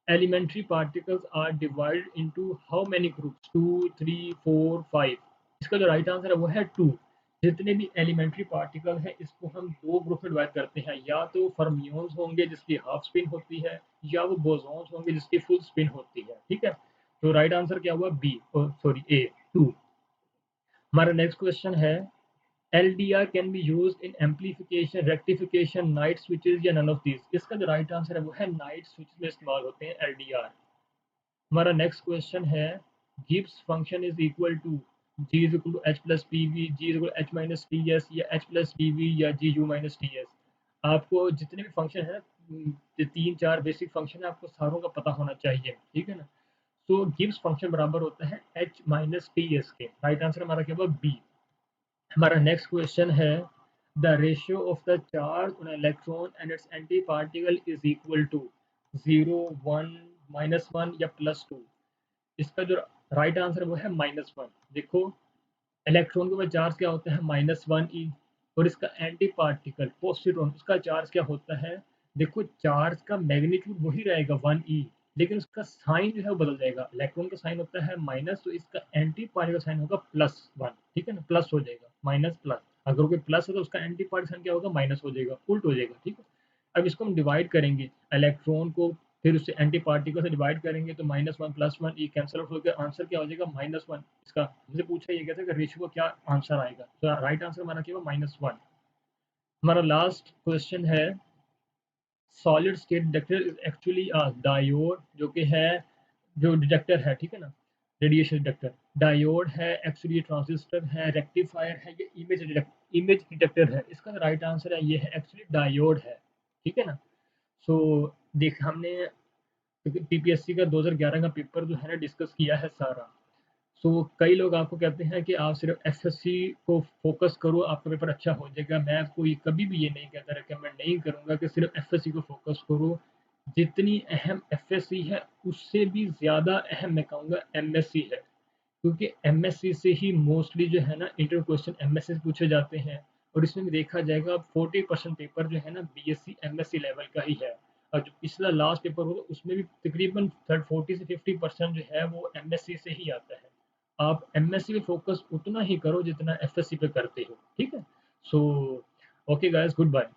elementary particles are divided into how many groups, 2, 3, 4, 5। इसका जो राइट आंसर है वो है 2। जितने भी एलिमेंट्री पार्टिकल है इसको हम दो ग्रुप में डिवाइड करते हैं, या तो फर्मियोन्स होंगे जिसकी हाफ स्पिन होती है, या वो बोसॉन्स होंगे जिसकी फुल स्पिन होती है, ठीक है। तो राइट आंसर क्या हुआ बी, सॉरी ए 2। हमारा नेक्स्ट क्वेश्चन है LDR can be use in amplification, rectification, night switches या नन ऑफ दिस। इसका जो राइट आंसर है वो है नाइट स्विच में इस्तेमाल होते हैं LDR। हमारा नेक्स्ट क्वेश्चन है Gibbs function is equal to G is equal to H plus P V, G is equal H minus T S, या एच प्लस पी वी या G U minus T S. आपको जितने भी function है ना, तीन चार बेसिक फंक्शन है, आपको सारों का पता होना चाहिए, ठीक है ना। तो गिब्स फंक्शन बराबर होता है एच माइनस टी एस के। राइट आंसर हमारा क्या होगा बी। हमारा नेक्स्ट क्वेश्चन है the ratio of the charge on electron and its anti particle is equal to 0, 1, -1 या +2। इसका जो राइट आंसर है वो है -1। देखो इलेक्ट्रॉन के ऊपर चार्ज क्या होता है -1 e, और इसका एंटी पार्टिकल पॉजिट्रॉन उसका चार्ज क्या होता है। देखो चार्ज का मैग्नीट्यूड वही रहेगा 1 e, लेकिन उसका साइन जो है वो बदल जाएगा। इलेक्ट्रॉन का साइन होता है माइनस, तो इसका एंटी पार्टिकल साइन होगा +1, ठीक है ना, प्लस हो जाएगा माइनस प्लस। अगर कोई प्लस है तो उसका एंटी पार्टिकल साइन क्या होगा माइनस हो जाएगा, उल्ट हो जाएगा, ठीक है। अब इसको हम डिवाइड करेंगे इलेक्ट्रॉन को, फिर उससे एंटी पार्टिकल से डिवाइड करेंगे तो -1 +1 ये कैंसिल आउट होकर आंसर क्या हो जाएगा -1। इसका हमसे पूछा ये कहता है कि रेशियो का क्या आंसर आएगा, तो राइट आंसर हमारा क्या होगा -1। हमारा लास्ट क्वेश्चन है solid state detector is actually diode, जो कि है जो डिटेक्टर है, ठीक है ना, रेडिएशन डिटेक्टर डायोड है, एक्चुअली ट्रांजिस्टर है, रेक्टिफायर है, ये इमेज डिटेक्टर है। इसका राइट आंसर है ये है एक्चुअली डायोड है, ठीक है ना। सो देख हमने पीपीएससी का 2011 का पेपर जो है ना डिस्कस किया है सारा। सो कई लोग आपको कहते हैं कि आप सिर्फ एसएससी को फोकस करो आपका पेपर अच्छा हो जाएगा। मैं आपको ये कभी भी ये नहीं कहता, रिकमेंड नहीं करूंगा कि सिर्फ एफएससी को फोकस करो। जितनी अहम एफएससी है उससे भी ज़्यादा अहम मैं कहूँगा एमएससी है, क्योंकि एमएससी से ही मोस्टली जो है ना इंटरव्यू क्वेश्चन एमएससी से पूछे जाते हैं। और इसमें भी देखा जाएगा 40% पेपर जो है ना बीएससी एमएससी लेवल का ही है। और जो पिछला लास्ट पेपर होगा उसमें भी तकरीबन 40 से 50% जो है वो एमएससी से ही आता है। आप एमएससी पे फोकस उतना ही करो जितना एफएससी पे करते हो, ठीक है। So okay guys, good bye.